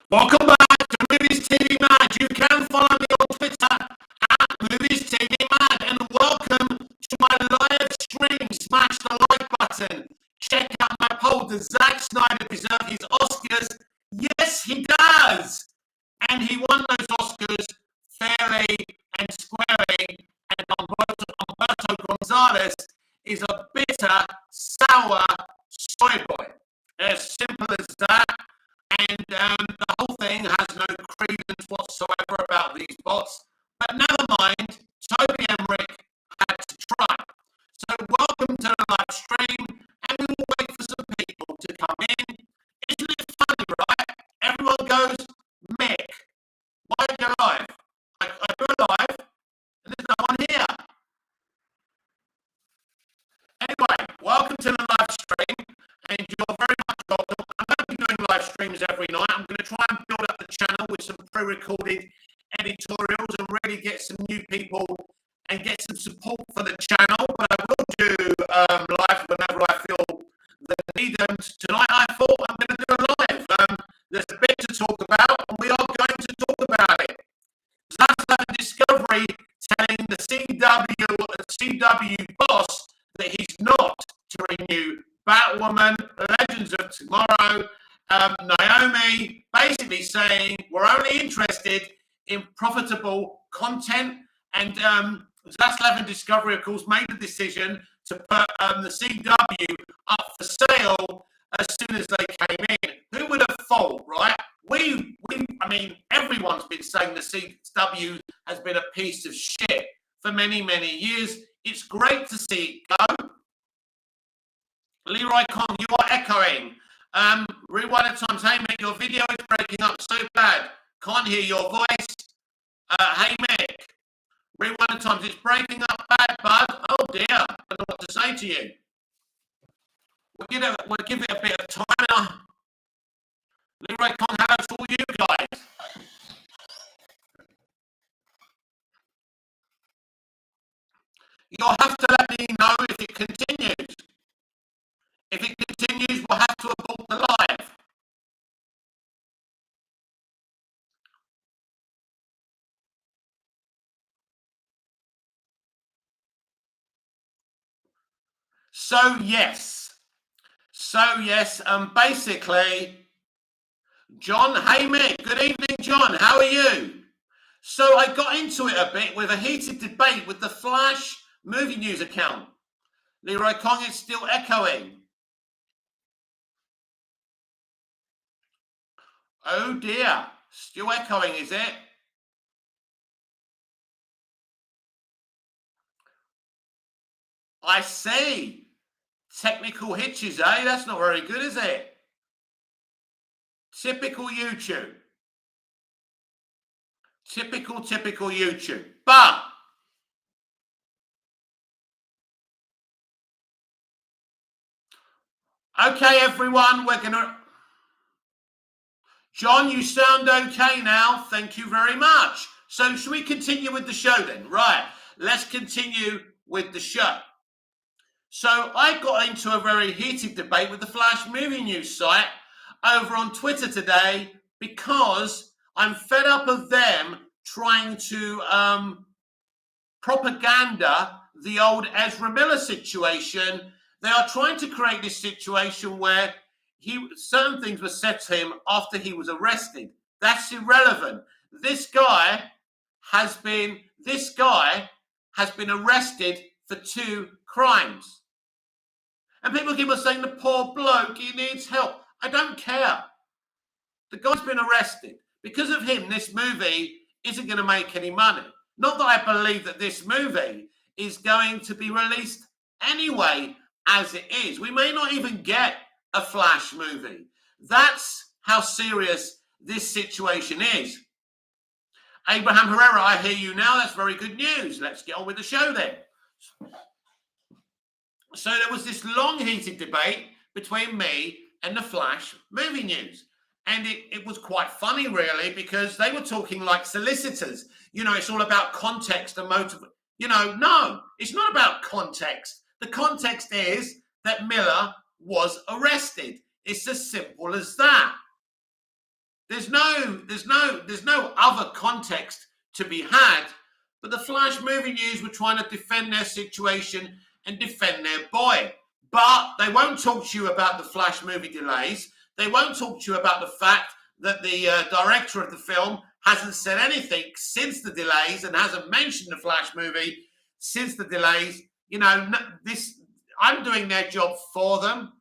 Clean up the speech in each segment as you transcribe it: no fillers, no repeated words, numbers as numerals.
Welcome back to Movies TV Mad. You can follow me on Twitter at Movies TV Mad, and welcome to my live stream. Smash the like button. Check out my poll. Does Zack Snyder deserve his Oscars? Yes, he does. And he won those Oscars fairly and squarely. And Humberto Gonzalez is a bitter, sour soy boy. As simple as that. And the whole thing has no credence whatsoever about these bots. But never mind, Toby Emmerich had to try. So welcome to the live stream, and we will wait for some people to come in. Isn't it funny, right? Everyone goes, Mick, why are you live? You're alive, and there's no one here. Anyway, welcome to the live stream, and you're very much welcome. I'm going to be doing live streams every night. I'm going to try and build up the channel with some pre-recorded editorials and really get some new people and get some support for the channel. But I will do live whenever I feel the need. And tonight I thought I'm going to do a live. There's a bit to talk about, and we are going to talk about it. Saslav Discovery telling the CW boss that he's not to renew Batwoman, Legends of Tomorrow. Naomi basically saying we're only interested in profitable content, and Zaslav and Discovery, of course, made the decision to put the CW up for sale as soon as they came in. Who would have thought, right? I mean, everyone's been saying the CW has been a piece of shit for many, many years. It's great to see it go. Leroy Kong, you are echoing. Rewind at times. Hey, Mick, your video is breaking up so bad. Can't hear your voice. Hey, Mick. Rewind at times. It's breaking up bad, bud. Oh, dear. I don't know what to say to you. We'll give it a bit of time. Leroy Kong, hello to all you guys. You'll have to let me know if it continues. If it continues, we'll have to abort the live. So yes, basically, John, hey Mick, good evening, John, how are you? So I got into it a bit with a heated debate with the Flash Movie News account. Leroy Kong is still echoing. Oh dear, still echoing, is it? I see. Technical hitches, eh? That's not very good, is it? Typical YouTube. Typical YouTube. But okay, everyone, we're gonna. John, you sound okay now. Thank you very much. So, should we continue with the show then? Right. Let's continue with the show. So, I got into a very heated debate with the Flash Movie News site over on Twitter today because I'm fed up of them trying to propaganda the old Ezra Miller situation. They are trying to create this situation where certain things were said to him after he was arrested. That's irrelevant. This guy has been arrested for 2 crimes. And people keep on saying the poor bloke, he needs help. I don't care. The guy's been arrested. Because of him, this movie isn't going to make any money. Not that I believe that this movie is going to be released anyway as it is. We may not even get a Flash movie. That's how serious this situation is. Abraham Herrera, I hear you now. That's very good news. Let's get on with the show then. So there was this long heated debate between me and the Flash Movie News. And it was quite funny, really, because they were talking like solicitors. You know, it's all about context and motive. You know, no, it's not about context. The context is that Miller was arrested. It's as simple as that. There's no other context to be had. But the Flash movie news were trying to defend their situation and defend their boy. But they won't talk to you about the Flash movie delays. They won't talk to you about the fact that the director of the film hasn't said anything since the delays and hasn't mentioned the Flash movie since the delays. You know, I'm doing their job for them.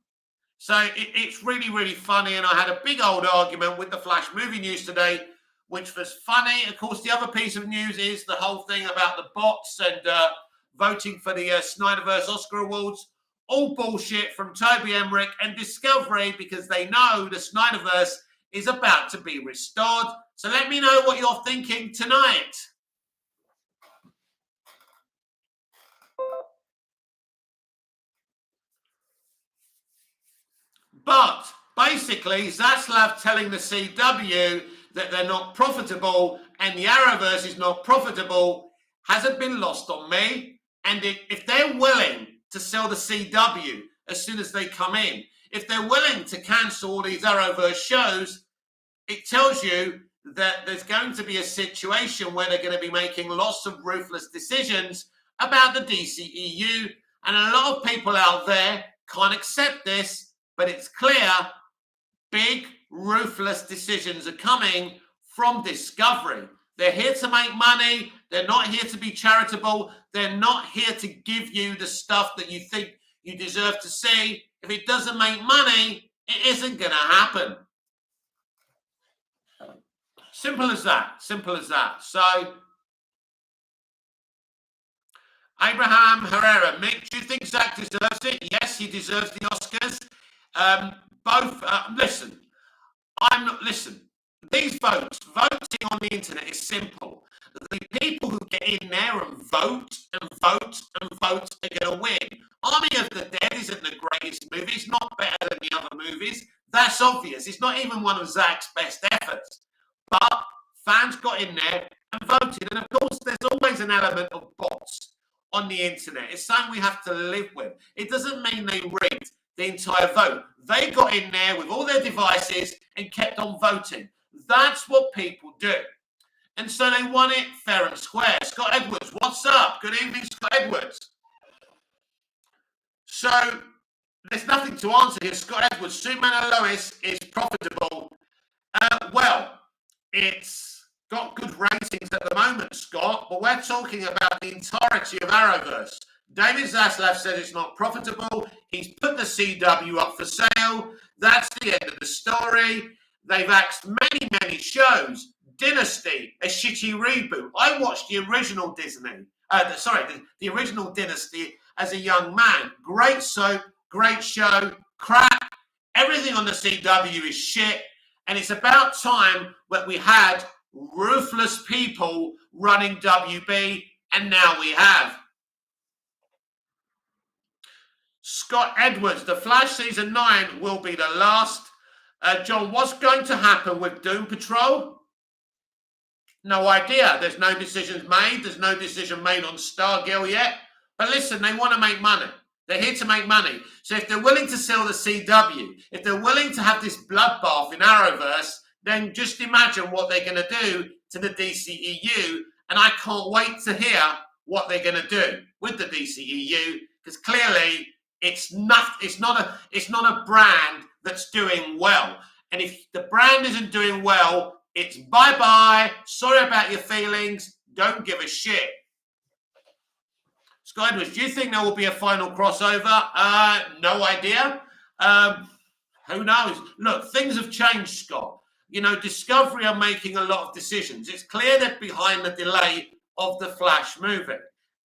So it's really, really funny. And I had a big old argument with the Flash movie news today, which was funny. Of course, the other piece of news is the whole thing about the bots and voting for the Snyderverse Oscar Awards. All bullshit from Toby Emmerich and Discovery, because they know the Snyderverse is about to be restored. So let me know what you're thinking tonight. But basically, Zaslav telling the CW that they're not profitable and the Arrowverse is not profitable hasn't been lost on me. And if they're willing to sell the CW as soon as they come in, if they're willing to cancel all these Arrowverse shows, it tells you that there's going to be a situation where they're going to be making lots of ruthless decisions about the DCEU. And a lot of people out there can't accept this, but it's clear big, ruthless decisions are coming from Discovery. They're here to make money. They're not here to be charitable. They're not here to give you the stuff that you think you deserve to see. If it doesn't make money, it isn't going to happen. Simple as that. Simple as that. So, Abraham Herrera, Mick, do you think Zach deserves it? Yes, he deserves the Oscars. Listen, these votes, voting on the internet is simple. The people who get in there and vote and vote and vote are going to win. Army of the Dead isn't the greatest movie. It's not better than the other movies. That's obvious. It's not even one of Zach's best efforts. But fans got in there and voted. And of course, there's always an element of bots on the internet. It's something we have to live with. It doesn't mean they rigged the entire vote. They got in there with all their devices and kept on voting. That's what people do. And so they won it fair and square. Scott Edwards, what's up? Good evening, Scott Edwards. So there's nothing to answer here. Scott Edwards, Superman and Lois is profitable. Well, it's got good ratings at the moment, Scott, but we're talking about the entirety of Arrowverse. David Zaslav said it's not profitable. He's put the CW up for sale. That's the end of the story. They've axed many, many shows. Dynasty, a shitty reboot. I watched the original the original Dynasty as a young man. Great soap, great show, crap. Everything on the CW is shit. And it's about time that we had ruthless people running WB, and now we have. Scott Edwards, The Flash Season 9 will be the last. John, what's going to happen with Doom Patrol? No idea. There's no decisions made. There's no decision made on Stargirl yet. But listen, they want to make money. They're here to make money. So if they're willing to sell the CW, if they're willing to have this bloodbath in Arrowverse, then just imagine what they're going to do to the DCEU. And I can't wait to hear what they're going to do with the DCEU, because clearly it's not a brand that's doing well. And if the brand isn't doing well, it's bye-bye. Sorry about your feelings. Don't give a shit. Scott Edwards, do you think there will be a final crossover? No idea. Who knows? Look, things have changed, Scott. You know, Discovery are making a lot of decisions. It's clear they're behind the delay of the Flash movie.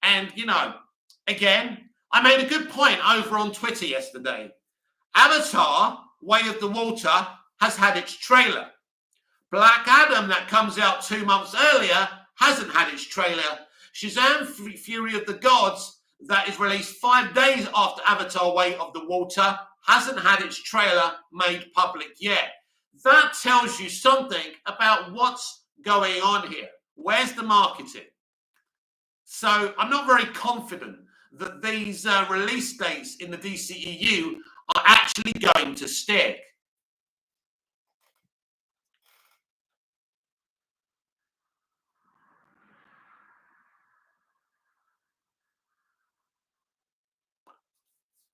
And, you know, again, I made a good point over on Twitter yesterday. Avatar, Way of the Water, has had its trailer. Black Adam, that comes out 2 months earlier, hasn't had its trailer. Shazam! Fury of the Gods, that is released 5 days after Avatar: Way of the Water, hasn't had its trailer made public yet. That tells you something about what's going on here. Where's the marketing? So I'm not very confident that these release dates in the DCEU are actually going to stick.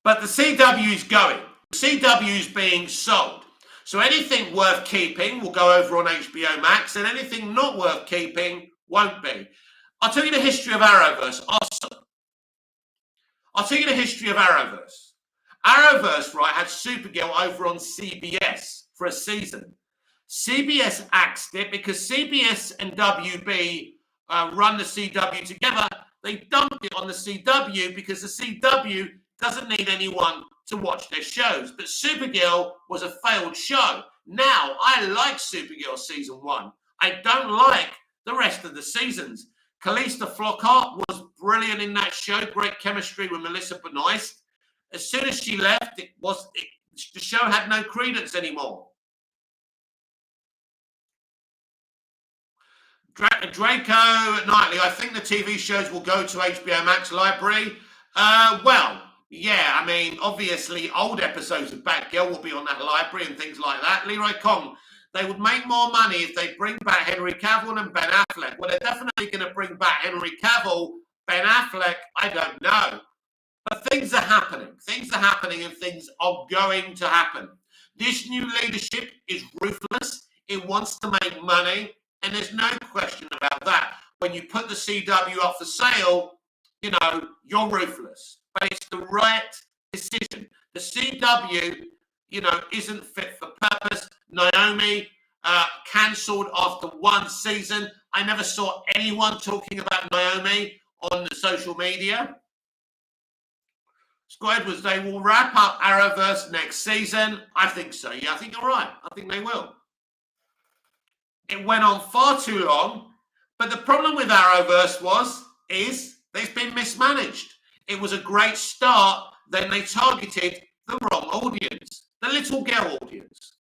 But the CW is going. The CW is being sold. So anything worth keeping will go over on HBO Max, and anything not worth keeping won't be. I'll tell you the history of Arrowverse. I'll tell you the history of Arrowverse. Arrowverse, right, had Supergirl over on CBS for a season. CBS axed it because CBS and WB run the CW together. They dumped it on the CW because the CW doesn't need anyone to watch their shows. But Supergirl was a failed show. Now, I like Supergirl season 1. I don't like the rest of the seasons. Calista Flockhart was brilliant in that show. Great chemistry with Melissa Benoist. As soon as she left, the show had no credence anymore. Draco Knightley, I think the TV shows will go to HBO Max library. Well, yeah, I mean, obviously, old episodes of Batgirl will be on that library and things like that. Leroy Kong, they would make more money if they bring back Henry Cavill and Ben Affleck. Well, they're definitely going to bring back Henry Cavill. Ben Affleck, I don't know. But things are happening. Things are happening and things are going to happen. This new leadership is ruthless. It wants to make money. And there's no question about that. When you put the CW up for sale, you know, you're ruthless. But it's the right decision. The CW, you know, isn't fit for purpose. Naomi cancelled after 1 season. I never saw anyone talking about Naomi on the social media. Scott Edwards, they will wrap up Arrowverse next season. I think so. Yeah, I think you're right. I think they will. It went on far too long, but the problem with Arrowverse is it's been mismanaged. It was a great start, then they targeted the wrong audience, the little girl audience.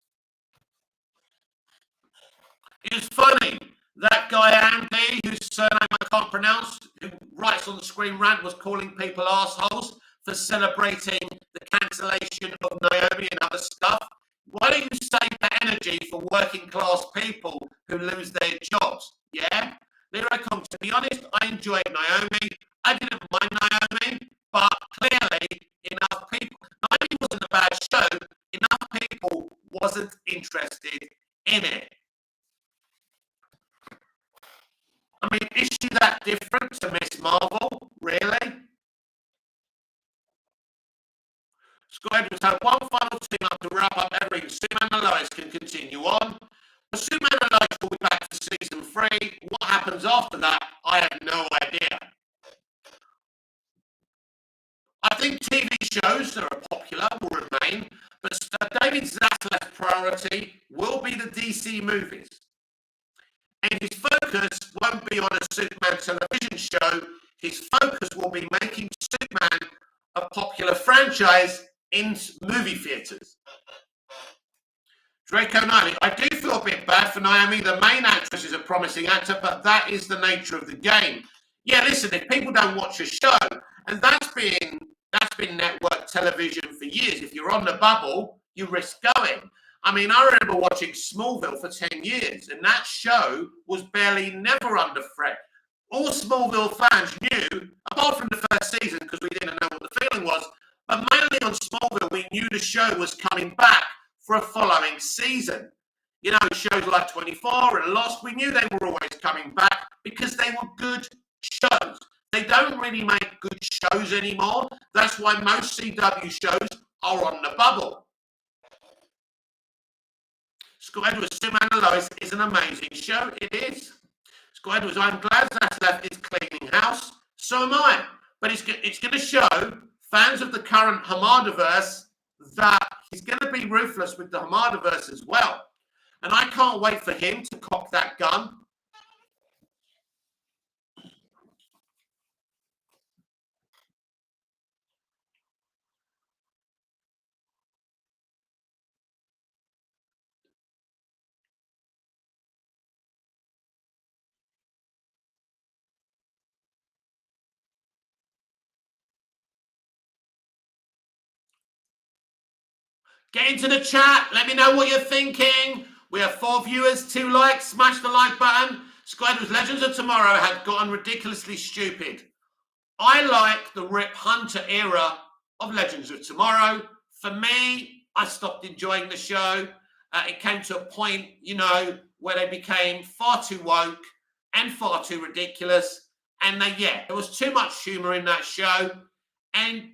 It was funny, that guy Andy, whose surname I can't pronounce, who writes on the screen rant, was calling people assholes for celebrating the cancellation of Naomi and other stuff. Why don't you save that energy for working class people who lose their jobs? Yeah? Leroy Kong, to be honest, I enjoyed Naomi. I didn't mind Naomi, but clearly enough people. Naomi wasn't a bad show. Enough people wasn't interested in it. I mean, is she that different to Miss Marvel? Really? Scott Edwards had one final team up to wrap up everything. Superman and Lois can continue on. But Superman and Lois will be back for season 3. What happens after that, I have no idea. I think TV shows that are popular will remain, but David Zaslav's priority will be the DC movies. And his focus won't be on a Superman television show. His focus will be making Superman a popular franchise in movie theatres. Draco Knightley, I do feel a bit bad for Naomi. The main actress is a promising actor, but that is the nature of the game. Yeah, listen, if people don't watch a show, and that's been network television for years. If you're on the bubble, you risk going. I mean, I remember watching Smallville for 10 years, and that show was barely never under threat. All Smallville fans knew, apart from the first season, because we didn't know what the feeling was, but mainly on Smallville, we knew the show was coming back for a following season. You know, shows like 24 and Lost, we knew they were always coming back because they were good shows. They don't really make good shows anymore. That's why most CW shows are on the bubble. Scott Edwards, Superman and Lois is an amazing show. It is. Scott Edwards, I'm glad Zaslav is cleaning house. So am I. But it's going to show fans of the current Hamadaverse that he's going to be ruthless with the Hamadaverse as well. And I can't wait for him to cock that gun. Get into the chat. Let me know what you're thinking. We have 4 viewers, 2 likes. Smash the like button. Squad with Legends of Tomorrow had gotten ridiculously stupid. I like the Rip Hunter era of Legends of Tomorrow. For me, I stopped enjoying the show. It came to a point, you know, where they became far too woke and far too ridiculous. And there was too much humor in that show. And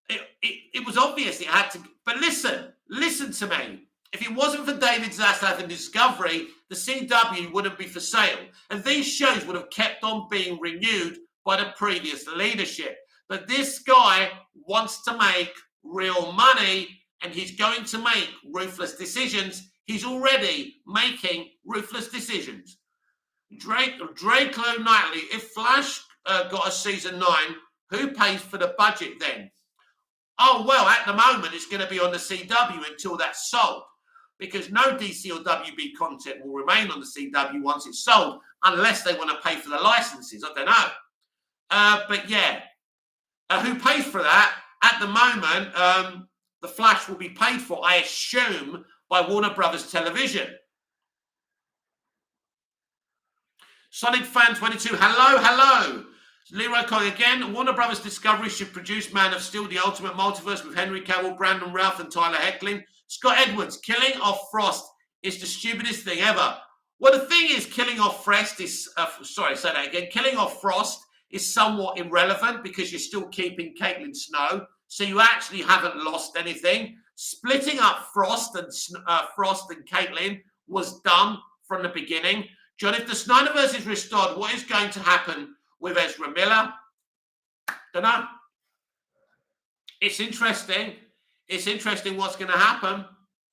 it was obvious it had to. But listen to me. If it wasn't for David Zaslav and Discovery, the CW wouldn't be for sale. And these shows would have kept on being renewed by the previous leadership. But this guy wants to make real money, and he's going to make ruthless decisions. He's already making ruthless decisions. Draco Knightley, if Flash got a season 9, who pays for the budget then? Oh, well, at the moment, it's going to be on the CW until that's sold, because no DC or WB content will remain on the CW once it's sold, unless they want to pay for the licenses. I don't know. But yeah, who pays for that? At the moment, the Flash will be paid for, I assume, by Warner Brothers Television. Sonic Fan 22, hello. Leroy Coy again. Warner Brothers Discovery should produce Man of Steel, the Ultimate Multiverse with Henry Cavill, Brandon Routh, and Tyler Hoechlin. Scott Edwards, killing off Frost is the stupidest thing ever. Well, the thing is, killing off Frost is, killing off Frost is somewhat irrelevant because you're still keeping Caitlin Snow, so you actually haven't lost anything. Splitting up Frost and Caitlin was done from the beginning. John, if the Snyderverse is restored, what is going to happen with Ezra Miller? Don't know. It's interesting. It's interesting what's going to happen.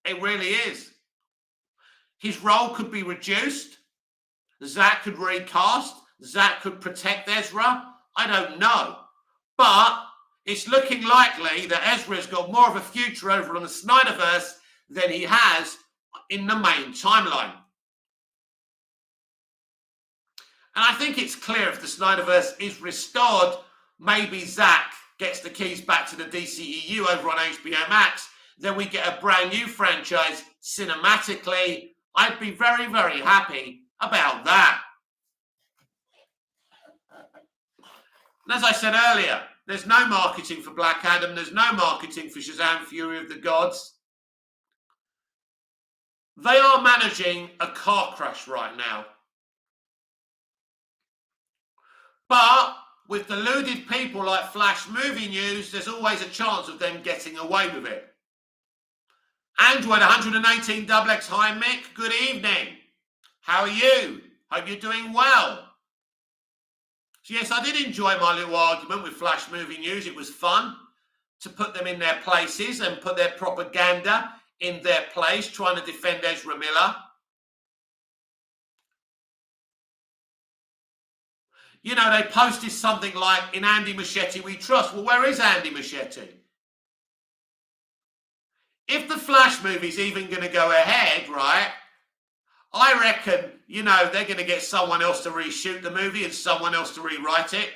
It really is. His role could be reduced. Zach could recast. Zach could protect Ezra. I don't know. But it's looking likely that Ezra's got more of a future over on the Snyderverse than he has in the main timeline. And I think it's clear if the Snyderverse is restored, maybe Zach gets the keys back to the DCEU over on HBO Max, then we get a brand new franchise cinematically. I'd be very, very happy about that. And as I said earlier, there's no marketing for Black Adam. There's no marketing for Shazam! Fury of the Gods. They are managing a car crash right now. But with deluded people like Flash Movie News, there's always a chance of them getting away with it. Android 118 XX, hi Mick, good evening. How are you? Hope you're doing well. So yes, I did enjoy my little argument with Flash Movie News. It was fun to put them in their places and put their propaganda in their place, trying to defend Ezra Miller. You know, they posted something like, in Andy Muschietti we trust. Well, where is Andy Muschietti? If the Flash movie's even going to go ahead, right, I reckon, you know, they're going to get someone else to reshoot the movie and someone else to rewrite it.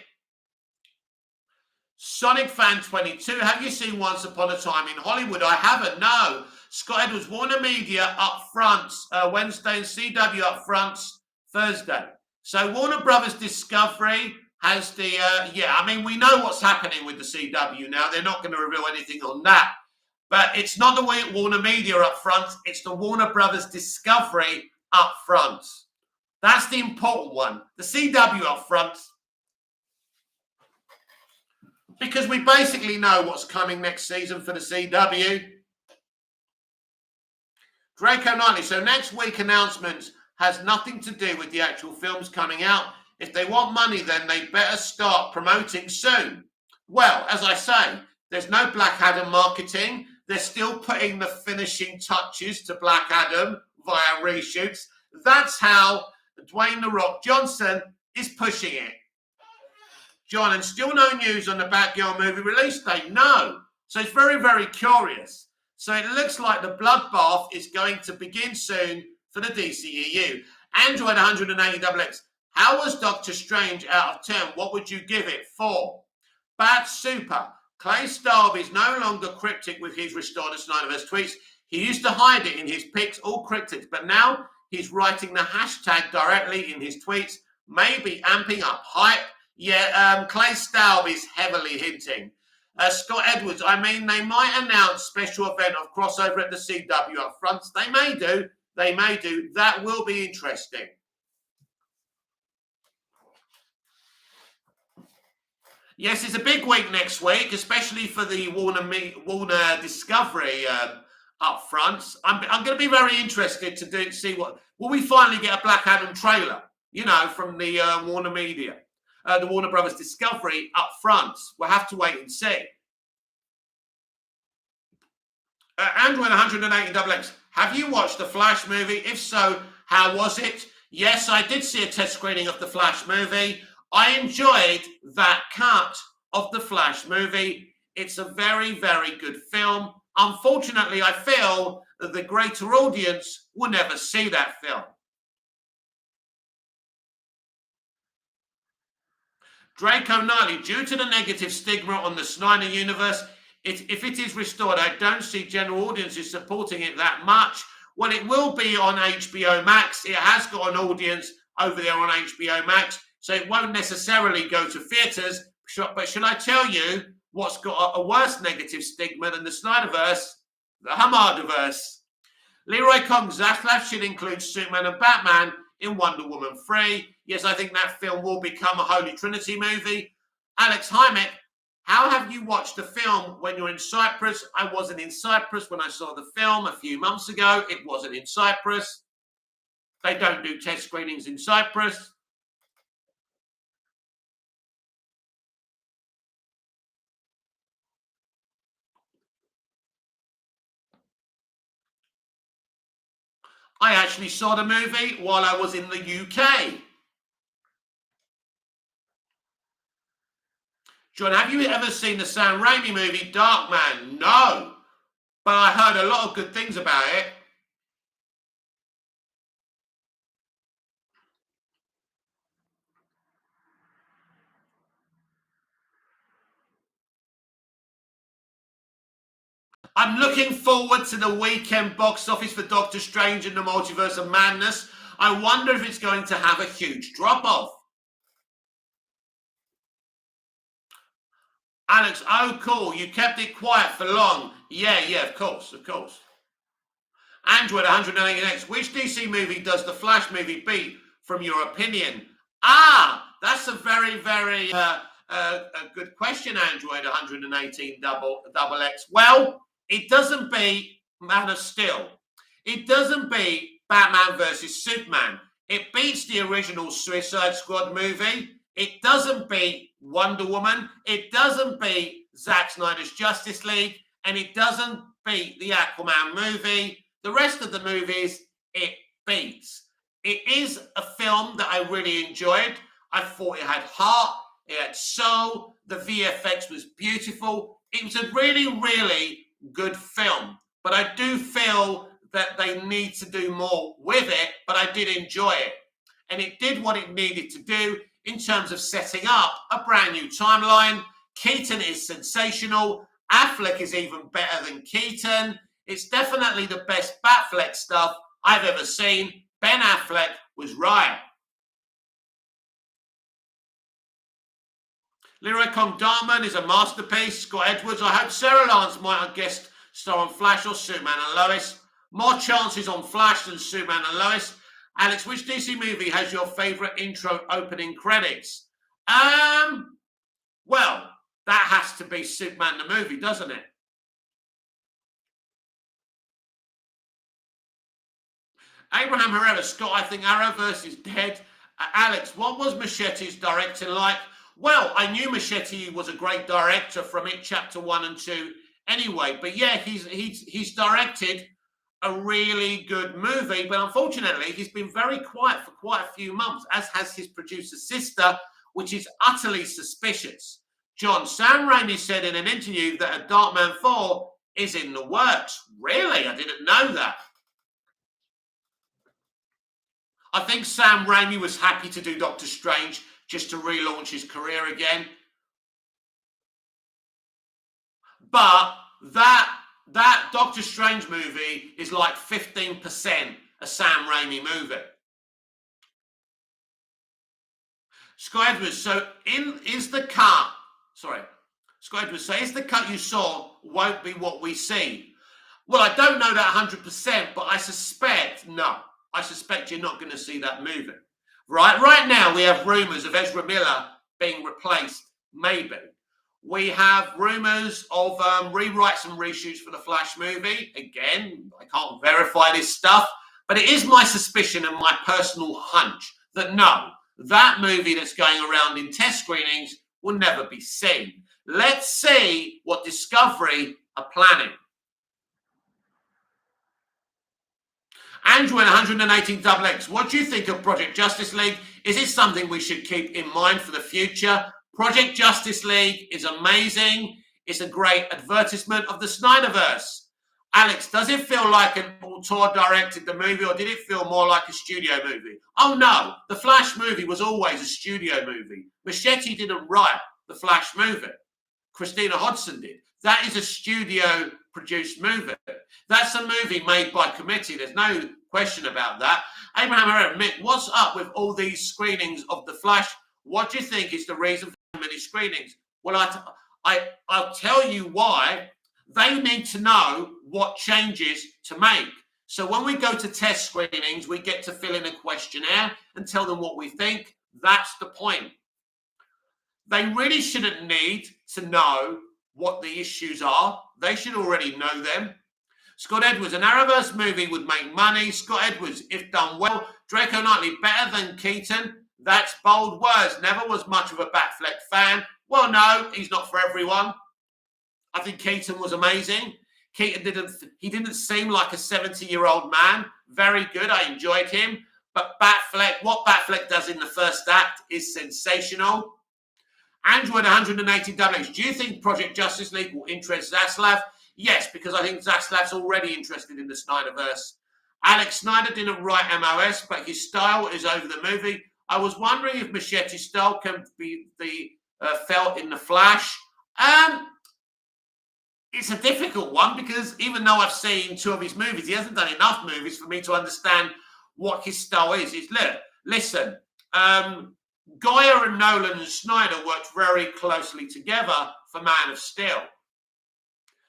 Sonic Fan 22, have you seen Once Upon a Time in Hollywood? I haven't, no. Scott Edwards, Warner Media up front, Wednesday, and CW up front Thursday. So Warner Brothers Discovery has the, I mean, we know what's happening with the CW now. They're not going to reveal anything on that. But it's not the Warner Media up front. It's the Warner Brothers Discovery up front. That's the important one. The CW up front. Because we basically know what's coming next season for the CW. Draco Knightley. So next week announcements has nothing to do with the actual films coming out. If they want money, then they better start promoting soon. Well, as I say, there's no Black Adam marketing. They're still putting the finishing touches to Black Adam via reshoots. That's how Dwayne "The Rock" Johnson is pushing it. John, and still no news on the Batgirl movie release date? No. So it's very, very curious. So it looks like the bloodbath is going to begin soon for the DCEU. Android 180XX. How was Doctor Strange out of 10? What would you give it? 4. Bad Super. Clay Starve is no longer cryptic with his Restore the Snyderverse tweets. He used to hide it in his pics, all cryptic, but now he's writing the hashtag directly in his tweets, maybe amping up hype. Yeah, Clay Staub is heavily hinting. Scott Edwards, I mean, they might announce special event of crossover at the CW up front. They may do. They may do. That will be interesting. Yes, it's a big week next week, especially for the Warner Discovery up front. I'm going to be very interested to see what will we finally get a Black Adam trailer, you know, from the Warner Media, the Warner Brothers Discovery up front. We'll have to wait and see. Android 180XX, have you watched the Flash movie? If so, how was it? Yes, I did see a test screening of the Flash movie. I enjoyed that cut of the Flash movie. It's a very, very good film. Unfortunately, I feel that the greater audience will never see that film. Draco Knightley, due to the negative stigma on the Snyder universe, if it is restored, I don't see general audiences supporting it that much. Well, it will be on HBO Max. It has got an audience over there on HBO Max, so it won't necessarily go to theatres. But should I tell you what's got a worse negative stigma than the Snyderverse? The Hamardaverse. Leroy Kong, Zaslav should include Superman and Batman in Wonder Woman 3. Yes, I think that film will become a Holy Trinity movie. Alex Hymek, how have you watched the film when you're in Cyprus? I wasn't in Cyprus when I saw the film a few months ago. It wasn't in Cyprus. They don't do test screenings in Cyprus. I actually saw the movie while I was in the UK. John, have you ever seen the Sam Raimi movie, Darkman? No, but I heard a lot of good things about it. I'm looking forward to the weekend box office for Doctor Strange and the Multiverse of Madness. I wonder if it's going to have a huge drop-off. Alex, oh cool, you kept it quiet for long. Yeah, of course. Android 180X, which DC movie does the Flash movie beat, from your opinion? That's a very, very a good question, Android 118 double X. Well, it doesn't beat Man of Steel. It doesn't beat Batman versus Superman. It beats the original Suicide Squad movie. It doesn't beat Wonder Woman. It doesn't beat Zack Snyder's Justice League. And it doesn't beat the Aquaman movie. The rest of the movies, it beats. It is a film that I really enjoyed. I thought it had heart. It had soul. The VFX was beautiful. It was a really, really good film. But I do feel that they need to do more with it. But I did enjoy it. And it did what it needed to do in terms of setting up a brand new timeline. Keaton is sensational. Affleck is even better than Keaton. It's definitely the best Batfleck stuff I've ever seen. Ben Affleck was right. Leroy Kong Darman is a masterpiece. Scott Edwards, I hope Sarah Lance might guest star on Flash or Superman and Lois. More chances on Flash than Superman and Lois. Alex, which DC movie has your favourite intro opening credits? Well, that has to be Superman the movie, doesn't it? Abraham Herrera, Scott, I think Arrowverse is dead. Alex, what was Machete's directing like? Well, I knew Machete was a great director from it, chapter 1 and 2 anyway. But yeah, he's directed a really good movie, but unfortunately, he's been very quiet for quite a few months, as has his producer sister, which is utterly suspicious. John, Sam Raimi said in an interview that a Darkman 4 is in the works. Really? I didn't know that. I think Sam Raimi was happy to do Doctor Strange just to relaunch his career again. But that Doctor Strange movie is like 15% a Sam Raimi movie. Scott Edwards, so is the cut, Scott Edwards says, the cut you saw won't be what we see. Well, I don't know that 100%, but I suspect you're not going to see that movie. Right now, we have rumours of Ezra Miller being replaced, maybe. We have rumours of rewrites and reshoots for the Flash movie. Again, I can't verify this stuff, but it is my suspicion and my personal hunch that no, that movie that's going around in test screenings will never be seen. Let's see what Discovery are planning. Andrew in 118XX, what do you think of Project Justice League? Is it something we should keep in mind for the future? Project Justice League is amazing. It's a great advertisement of the Snyderverse. Alex, does it feel like an auteur directed the movie, or did it feel more like a studio movie? Oh no, the Flash movie was always a studio movie. Machete didn't write the Flash movie. Christina Hodson did. That is a studio-produced movie. That's a movie made by committee. There's no question about that. Abraham Herrera, Mick, what's up with all these screenings of The Flash? What do you think is the reason for so many screenings? Well, I'll tell you why. They need to know what changes to make. So when we go to test screenings, we get to fill in a questionnaire and tell them what we think. That's the point. They really shouldn't need to know what the issues are. They should already know them. Scott Edwards, an arrowverse movie would make money. Scott Edwards, if done well. Draco Knightley, better than Keaton. That's bold words. Never was much of a Batfleck fan. Well, no, he's not for everyone. I think Keaton was amazing. Keaton didn't seem like a 70-year-old man. Very good. I enjoyed him. But Batfleck, what Batfleck does in the first act is sensational. Andrew at 180 WH, do you think Project Justice League will interest Zaslav? Yes, because I think Zaslav's already interested in the Snyderverse. Alex Snyder didn't write MOS, but his style is over the movie. I was wondering if Machete's style can be felt in The Flash. It's a difficult one because even though I've seen 2 of his movies, he hasn't done enough movies for me to understand what his style is. Listen, Goyer and Nolan and Snyder worked very closely together for Man of Steel.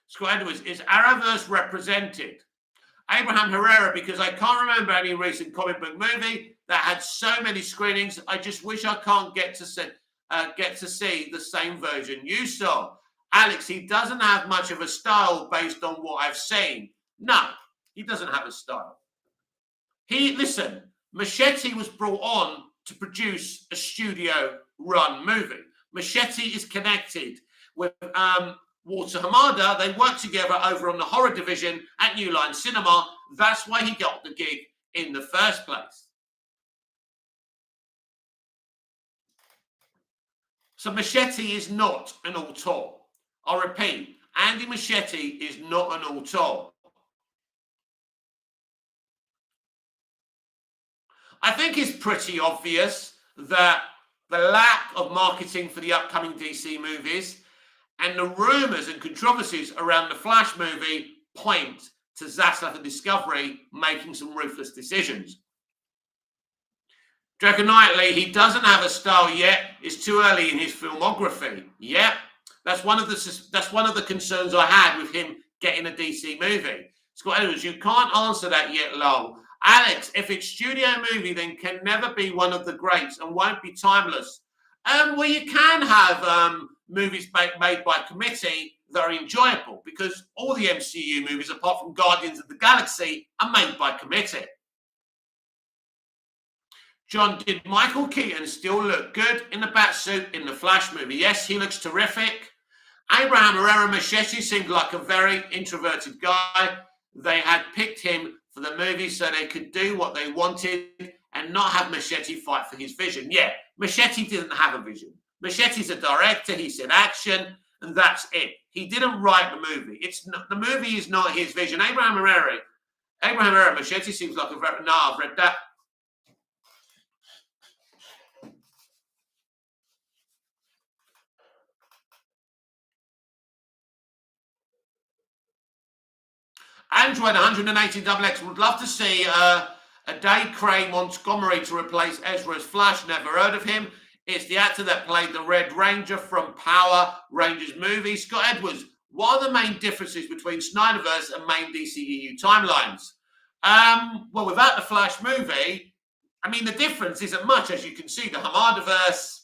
Scott Edwards, is Arrowverse represented? Abraham Herrera, because I can't remember any recent comic book movie that had so many screenings. I just wish I can't get to see the same version you saw. Alex, he doesn't have much of a style based on what I've seen. No, he doesn't have a style. Listen, Machete was brought on to produce a studio-run movie. Machete is connected with Walter Hamada. They worked together over on the horror division at New Line Cinema. That's why he got the gig in the first place. So Machete is not an auteur. I repeat, Andy Machete is not an auteur. I think it's pretty obvious that the lack of marketing for the upcoming DC movies and the rumours and controversies around the Flash movie point to Zaslav and Discovery making some ruthless decisions. Draco Knightley, he doesn't have a style yet. It's too early in his filmography. Yep, that's one of the concerns I had with him getting a DC movie. Scott Edwards, you can't answer that yet, lol. Alex, if it's studio movie, then can never be one of the greats and won't be timeless. Well, you can have movies made by committee that are enjoyable because all the MCU movies, apart from Guardians of the Galaxy, are made by committee. John, did Michael Keaton still look good in the Batsuit in the Flash movie? Yes, he looks terrific. Abraham Herrera Machete seemed like a very introverted guy. They had picked him for the movie so they could do what they wanted and not have Machete fight for his vision. Yeah, Machete didn't have a vision. Machete's a director. He said action, and that's it. He didn't write the movie. The movie is not his vision. Abraham Herrera Machete seems like a very... No, I've read that. Android 180XX would love to see a Day Craig Montgomery to replace Ezra as Flash. Never heard of him. It's the actor that played the Red Ranger from Power Rangers movie, Scott Edwards. What are the main differences between Snyderverse and main DCEU timelines? Well, without the Flash movie, I mean, the difference isn't much, as you can see. The Hamardaverse,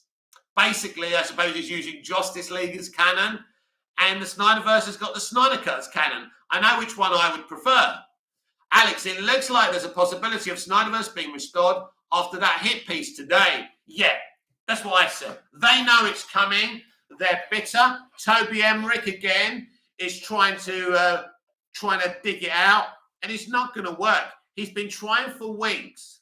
basically, I suppose, is using Justice League as canon, and the Snyderverse has got the Snyder Cut as canon. I know which one I would prefer. Alex, it looks like there's a possibility of Snyderverse being restored after that hit piece today. Yeah, that's what I said. They know it's coming. They're bitter. Toby Emmerich, again, is trying to dig it out, and it's not going to work. He's been trying for weeks.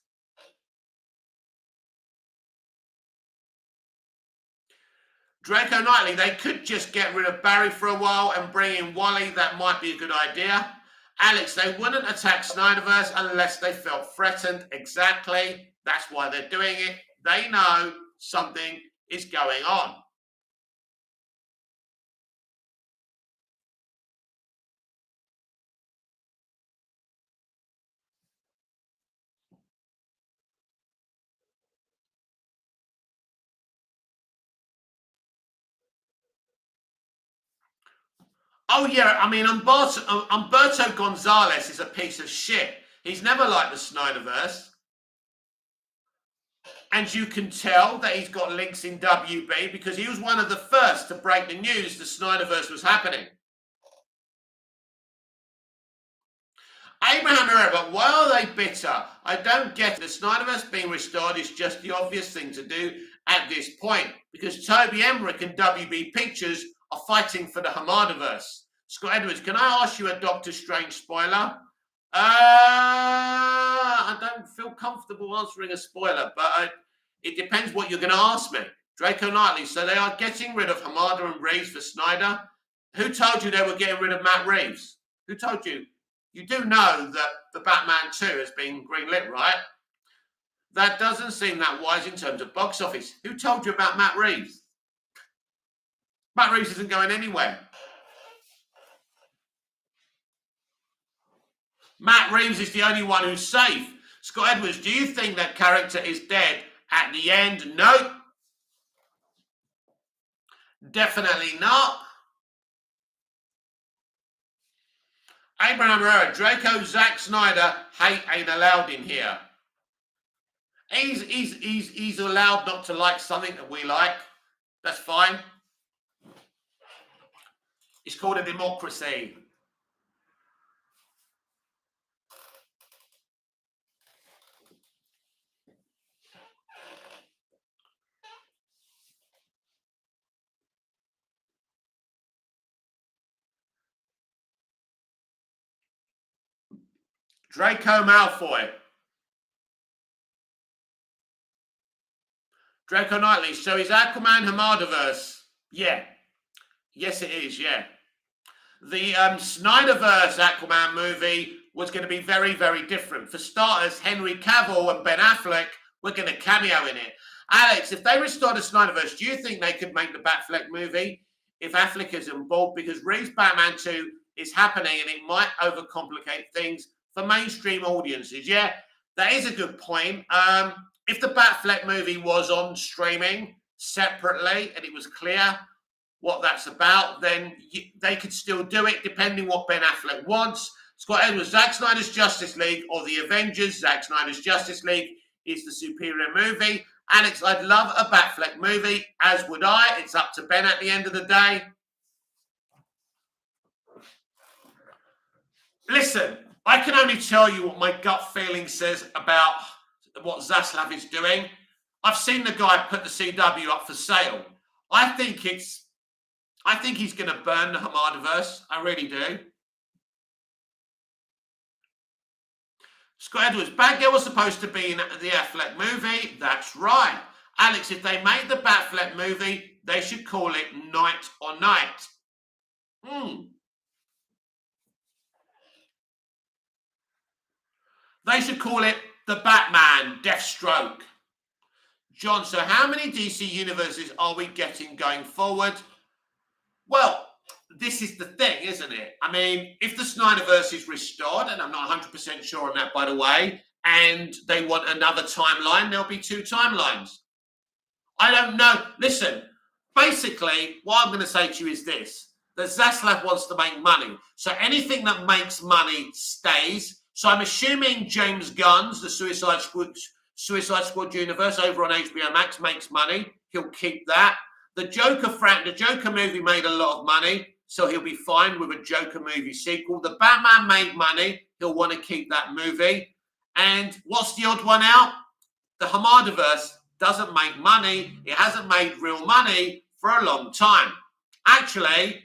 Draco Knightley, they could just get rid of Barry for a while and bring in Wally. That might be a good idea. Alex, they wouldn't attack Snyderverse unless they felt threatened. Exactly. That's why they're doing it. They know something is going on. Oh, yeah, I mean, Humberto Gonzalez is a piece of shit. He's never liked the Snyderverse. And you can tell that he's got links in WB because he was one of the first to break the news the Snyderverse was happening. Abraham Herrera, why are they bitter? I don't get it. The Snyderverse being restored is just the obvious thing to do at this point because Toby Emmerich and WB Pictures are fighting for the Hamardaverse. Scott Edwards, can I ask you a Doctor Strange spoiler? I don't feel comfortable answering a spoiler, but it depends what you're going to ask me. Draco Knightley, so they are getting rid of Hamada and Reeves for Snyder. Who told you they were getting rid of Matt Reeves? Who told you? You do know that the Batman 2 has been greenlit, right? That doesn't seem that wise in terms of box office. Who told you about Matt Reeves? Matt Reeves isn't going anywhere. Matt Reeves is the only one who's safe. Scott Edwards, do you think that character is dead at the end? No. Definitely not. Abraham Herrera, Draco, Zack Snyder, hate ain't allowed in here. He's allowed not to like something that we like. That's fine. It's called a democracy. Draco Malfoy. Draco Knightley. So is Aquaman Hamardaverse? Yeah. Yes, it is, yeah. The Snyderverse Aquaman movie was going to be very, very different. For starters, Henry Cavill and Ben Affleck were going to cameo in it. Alex, if they restored the Snyderverse, do you think they could make the Batfleck movie if Affleck is involved? Because Reeves Batman 2 is happening and it might overcomplicate things for mainstream audiences. Yeah, that is a good point. If the Batfleck movie was on streaming separately and it was clear what that's about, then they could still do it depending what Ben Affleck wants. Scott Edwards, Zack Snyder's Justice League or the Avengers, Zack Snyder's Justice League is the superior movie. Alex, I'd love a Batfleck movie, as would I. It's up to Ben at the end of the day. Listen, I can only tell you what my gut feeling says about what Zaslav is doing. I've seen the guy put the CW up for sale. I think he's going to burn the Hamardaverse. I really do. Scott Edwards, Batgirl was supposed to be in the Affleck movie. That's right. Alex, if they make the Batfleck movie, they should call it Night or Night. They should call it The Batman Deathstroke. John, so how many DC universes are we getting going forward? Well, this is the thing, isn't it? I mean, if the Snyderverse is restored, and I'm not 100% sure on that, by the way, and they want another timeline, there'll be two timelines. I don't know. Listen, basically, what I'm going to say to you is this: that Zaslav wants to make money. So anything that makes money stays. So I'm assuming James Gunn's The Suicide Squad universe over on HBO Max makes money. He'll keep that. The Joker movie made a lot of money, so he'll be fine with a Joker movie sequel. The Batman made money. He'll want to keep that movie. And what's the odd one out? The Hamadaverse doesn't make money. It hasn't made real money for a long time. Actually,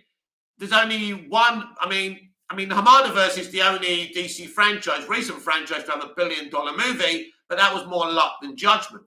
there's only one. I mean, the Hamadaverse is the only DC recent franchise to have $1 billion movie, but that was more luck than judgment.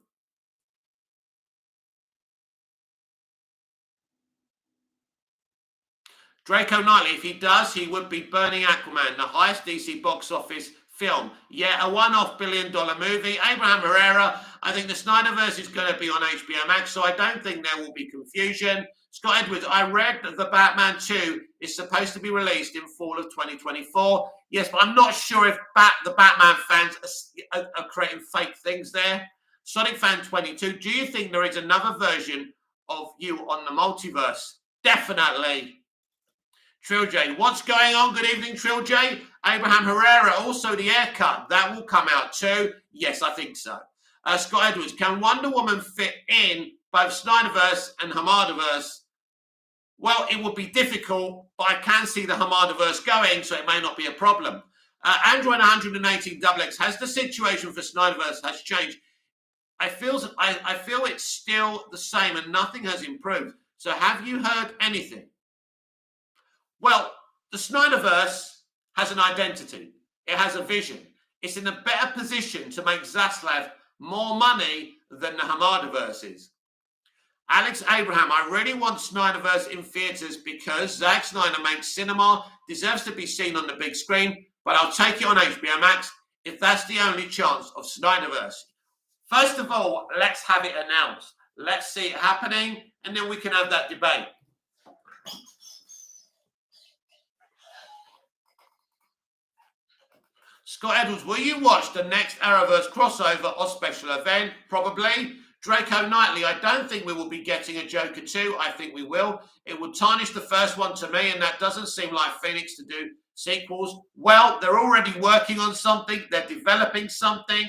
Draco Knightley, if he does, he would be Burning Aquaman, the highest DC box office film. Yeah, a one-off $1 billion movie. Abraham Herrera, I think the Snyderverse is going to be on HBO Max, so I don't think there will be confusion. Scott Edwards, I read that the Batman 2 is supposed to be released in fall of 2024. Yes, but I'm not sure if the Batman fans are creating fake things there. Sonic Fan 22, do you think there is another version of you on the multiverse? Definitely. Trill J, what's going on? Good evening, Trill J. Abraham Herrera, also the haircut. That will come out too. Yes, I think so. Scott Edwards, can Wonder Woman fit in both Snyderverse and Hamadaverse? Well, it would be difficult, but I can see the Hamadaverse going, so it may not be a problem. Android 118 XX, has the situation for Snyderverse has changed? I feel it's still the same and nothing has improved. So have you heard anything? Well, the Snyderverse has an identity. It has a vision. It's in a better position to make Zaslav more money than the Hamadaverse is. Alex Abraham, I really want Snyderverse in theatres because Zack Snyder makes cinema, deserves to be seen on the big screen, but I'll take it on HBO Max if that's the only chance of Snyderverse. First of all, let's have it announced. Let's see it happening, and then we can have that debate. Scott Edwards, will you watch the next Arrowverse crossover or special event? Probably. Draco Knightley, I don't think we will be getting a Joker 2. I think we will. It would tarnish the first one to me, and that doesn't seem like Phoenix to do sequels. Well, they're already working on something. They're developing something.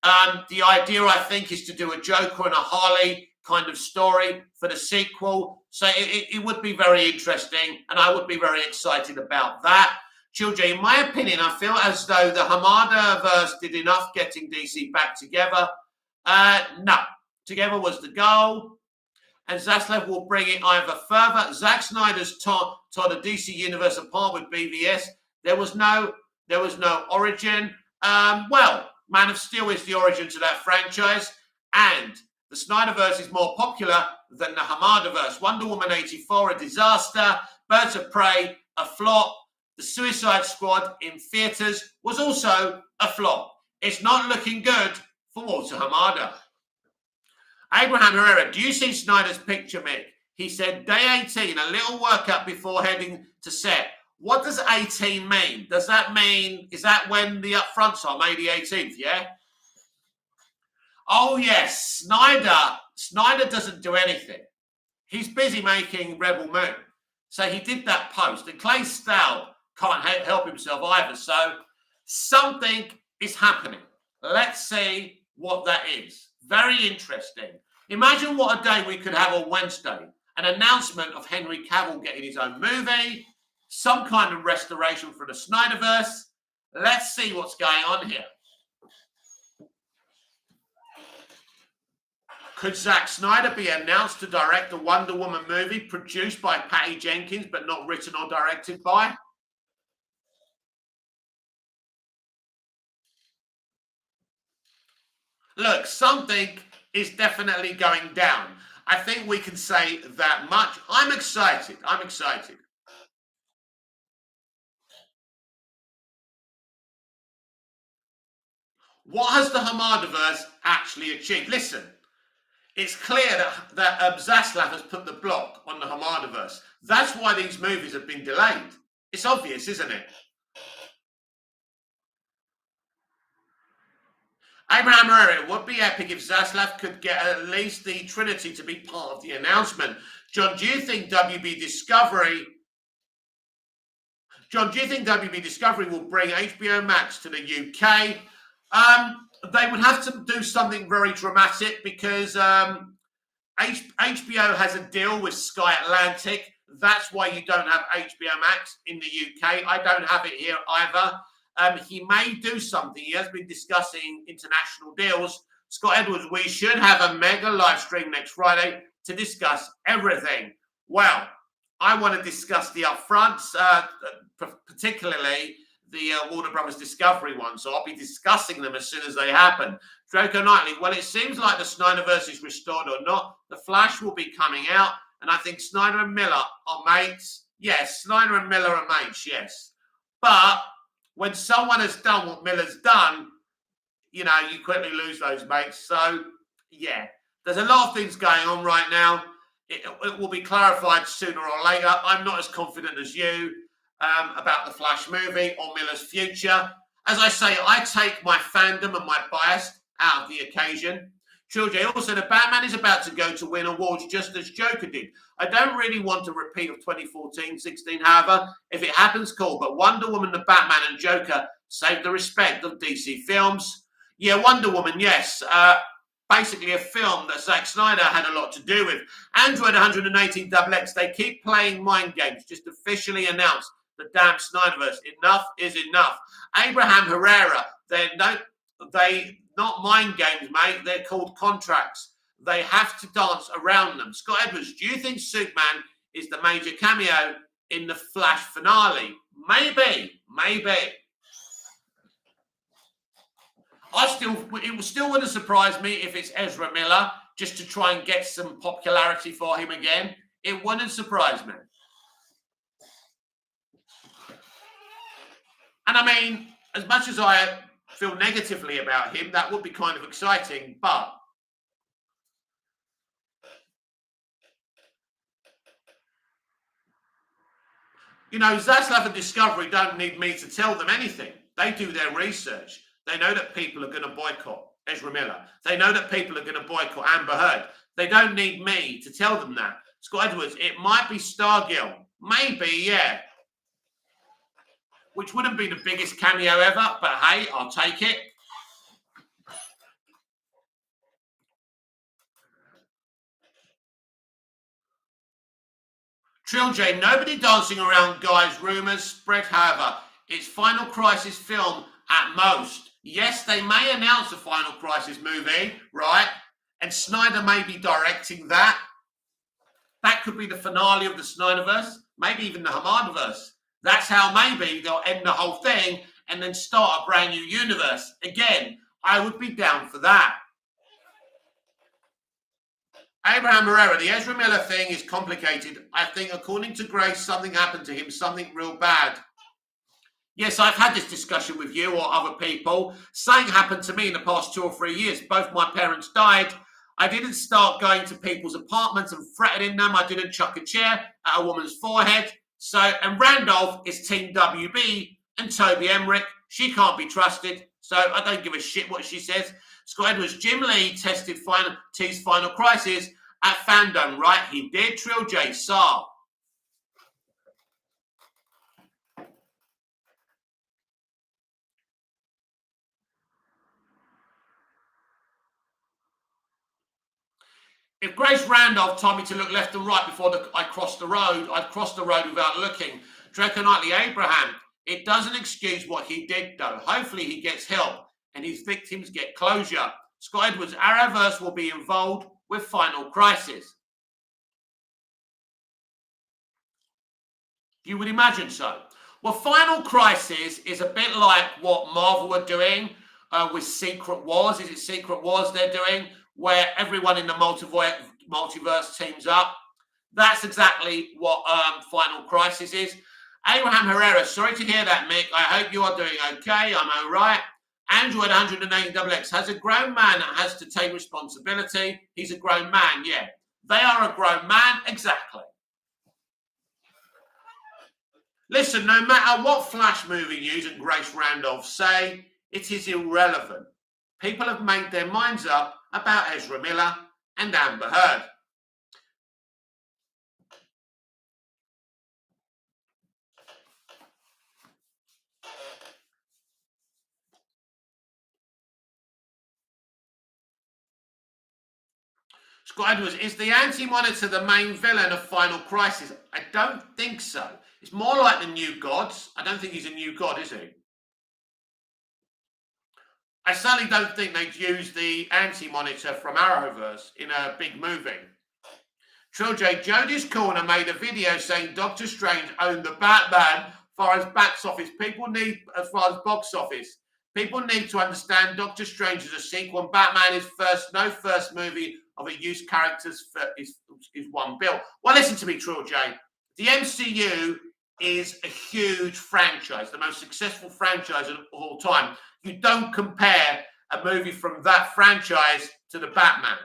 The idea, I think, is to do a Joker and a Harley kind of story for the sequel. So it would be very interesting, and I would be very excited about that. Children, in my opinion, I feel as though the Hamadaverse did enough getting DC back together. No. Together was the goal, and Zaslav will bring it either further. Zack Snyder's tore the DC universe apart with BVS. There was no origin. Well, Man of Steel is the origin to that franchise, and the Snyderverse is more popular than the Hamadaverse. Wonder Woman 84, a disaster. Birds of Prey, a flop. The Suicide Squad in theatres was also a flop. It's not looking good for Walter Hamada. Abraham Herrera, do you see Snyder's picture, Mick? He said, day 18, a little workout before heading to set. What does 18 mean? Does that mean, is that when the upfronts are, May the 18th, yeah? Oh, yes, Snyder doesn't do anything. He's busy making Rebel Moon. So he did that post, and Clay Stahl can't help himself either. So something is happening. Let's see what that is. Very interesting. Imagine what a day we could have on Wednesday. An announcement of Henry Cavill getting his own movie, some kind of restoration for the Snyderverse. Let's see what's going on here. Could Zack Snyder be announced to direct a Wonder Woman movie produced by Patty Jenkins but not written or directed by? Look, something is definitely going down. I think we can say that much. I'm excited. What has the Hamadaverse actually achieved? Listen, it's clear that Zaslav has put the block on the Hamadaverse. That's why these movies have been delayed. It's obvious, isn't it? Abraham Herrera, it would be epic if Zaslav could get at least the Trinity to be part of the announcement. John, do you think WB Discovery will bring HBO Max to the UK? They would have to do something very dramatic because HBO has a deal with Sky Atlantic. That's why you don't have HBO Max in the UK. I don't have it here either. He may do something. He has been discussing international deals. Scott Edwards, we should have a mega live stream next Friday to discuss everything. Well, I want to discuss the upfronts, particularly the Warner Brothers Discovery one. So I'll be discussing them as soon as they happen. Draco Knightley, well, it seems like the Snyderverse is restored or not. The Flash will be coming out, and I think Snyder and Miller are mates. Yes, Snyder and Miller are mates, yes. But when someone has done what Miller's done, you know, you quickly lose those mates. So, yeah, there's a lot of things going on right now. It will be clarified sooner or later. I'm not as confident as you about the Flash movie or Miller's future. As I say, I take my fandom and my bias out of the occasion. Trilogy also, the Batman is about to go to win awards just as Joker did. I don't really want a repeat of 2014-16, however. If it happens, cool. But Wonder Woman, the Batman, and Joker saved the respect of DC films. Yeah, Wonder Woman, yes. Basically a film that Zack Snyder had a lot to do with. Android 118XX, they keep playing mind games. Just officially announced the damn Snyderverse. Enough is enough. Abraham Herrera, they not mind games, mate. They're called contracts. They have to dance around them. Scott Edwards, do you think Superman is the major cameo in the Flash finale? Maybe. It still wouldn't surprise me if it's Ezra Miller, just to try and get some popularity for him again. It wouldn't surprise me. And I mean, as much as I feel negatively about him, that would be kind of exciting, but you know, Zaslav and Discovery don't need me to tell them anything. They do their research. They know that people are going to boycott Ezra Miller. They know that people are going to boycott Amber Heard. They don't need me to tell them that. Scott Edwards, it might be Stargirl. Maybe, yeah. Which wouldn't be the biggest cameo ever, but hey, I'll take it. Trill J, nobody dancing around guys. Rumours spread, however. It's Final Crisis film at most. Yes, they may announce a Final Crisis movie, right? And Snyder may be directing that. That could be the finale of the Snyderverse, maybe even the Hamadaverse. That's how maybe they'll end the whole thing and then start a brand new universe. Again, I would be down for that. Abraham Herrera, the Ezra Miller thing is complicated. I think, according to Grace, something happened to him, something real bad. Yes, I've had this discussion with you or other people. Something happened to me in the past 2 or 3 years. Both my parents died. I didn't start going to people's apartments and threatening them. I didn't chuck a chair at a woman's forehead. So, and Randolph is Team WB and Toby Emmerich. She can't be trusted. So I don't give a shit what she says. Scott Edwards, Jim Lee tested T's Final Crisis at Fandom, right? He did. Trill J. Saar. If Grace Randolph told me to look left and right before I crossed the road, I'd cross the road without looking. Draco Knightley, Abraham, it doesn't excuse what he did, though. Hopefully he gets help and his victims get closure. Scott Edwards, Arrowverse will be involved with Final Crisis. You would imagine so. Well, Final Crisis is a bit like what Marvel are doing with Secret Wars. Is it Secret Wars they're doing? Where everyone in the multiverse teams up. That's exactly what Final Crisis is. Abraham Herrera, sorry to hear that, Mick. I hope you are doing okay. I'm all right. Android 180XX has a grown man that has to take responsibility. He's a grown man, yeah. They are a grown man, exactly. Listen, no matter what Flash movie news and Grace Randolph say, it is irrelevant. people have made their minds up about Ezra Miller and Amber Heard. Scott Edwards, is the Anti-Monitor the main villain of Final Crisis? I don't think so. It's more like the New Gods. I don't think he's a new god, is he? I certainly don't think they'd use the Anti-Monitor from Arrowverse in a big movie. Trill J, Jodie's Corner made a video saying Doctor Strange owned the Batman as far as box office. People need to understand Doctor Strange is a sequel and Batman is no first movie of a used characters is one bill. Well, listen to me, Trill J. The MCU is a huge franchise, the most successful franchise of all time. You don't compare a movie from that franchise to the Batman.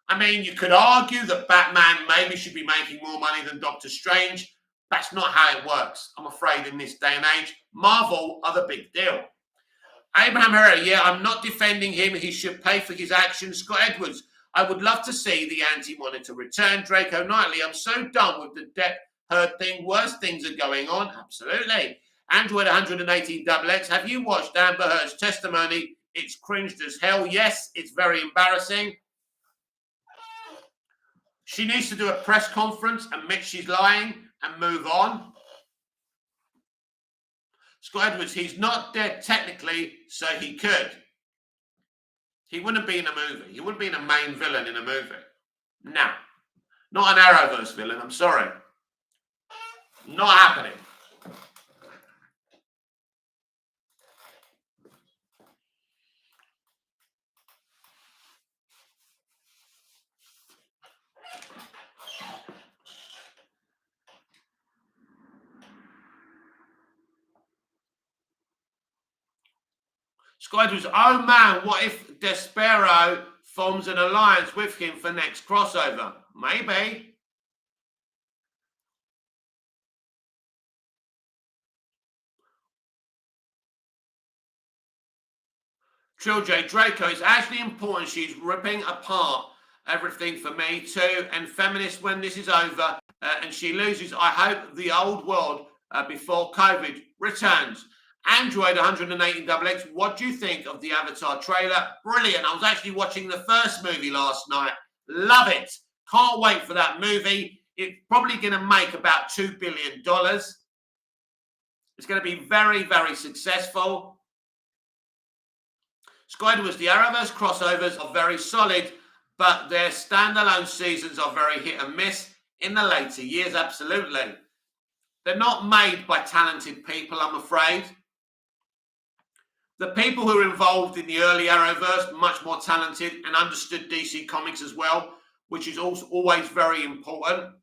I mean, you could argue that Batman maybe should be making more money than Doctor Strange. That's not how it works, I'm afraid, in this day and age. Marvel are the big deal. Abraham Herrera, yeah, I'm not defending him. He should pay for his actions. Scott Edwards, I would love to see the Anti-Monitor return. Draco Knightley, I'm so done with the Depp Heard thing. Worse things are going on. Absolutely. Android 118XX, have you watched Amber Heard's testimony? It's cringed as hell. Yes, it's very embarrassing. She needs to do a press conference, admit she's lying, and move on. Scott Edwards, he's not dead technically, so he could. He wouldn't be in a movie. He wouldn't be a main villain in a movie. No. Not an Arrowverse villain, I'm sorry. Not happening. Scott was, oh man, what if Despero forms an alliance with him for next crossover? Maybe. Trill J Draco, it's actually important she's ripping apart everything for me too, and feminists when this is over and she loses. I hope the old world before COVID returns. Android 118XX, what do you think of the Avatar trailer? Brilliant. I was actually watching the first movie last night. Love it. Can't wait for that movie. It's probably going to make about $2 billion. It's going to be very, very successful. Scott was the Arrowverse crossovers are very solid, but their standalone seasons are very hit and miss in the later years. Absolutely. They're not made by talented people, I'm afraid. The people who are involved in the early Arrowverse, much more talented and understood DC Comics as well, which is also always very important.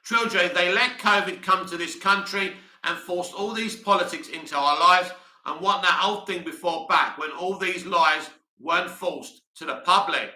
Trill J, they let COVID come to this country and forced all these politics into our lives and want that old thing before back when all these lies weren't forced to the public.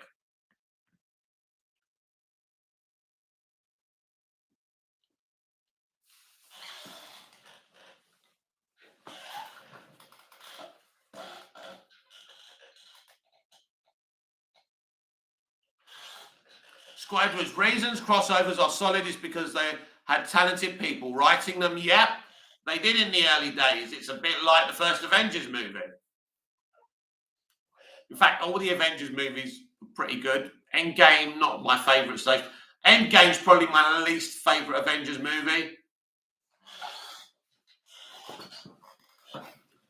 Scott Edwards, reasons crossovers are solid is because they had talented people writing them. Yep, they did in the early days. It's a bit like the first Avengers movie. In fact, all the Avengers movies were pretty good. Endgame, not my favourite stage. Endgame's probably my least favourite Avengers movie.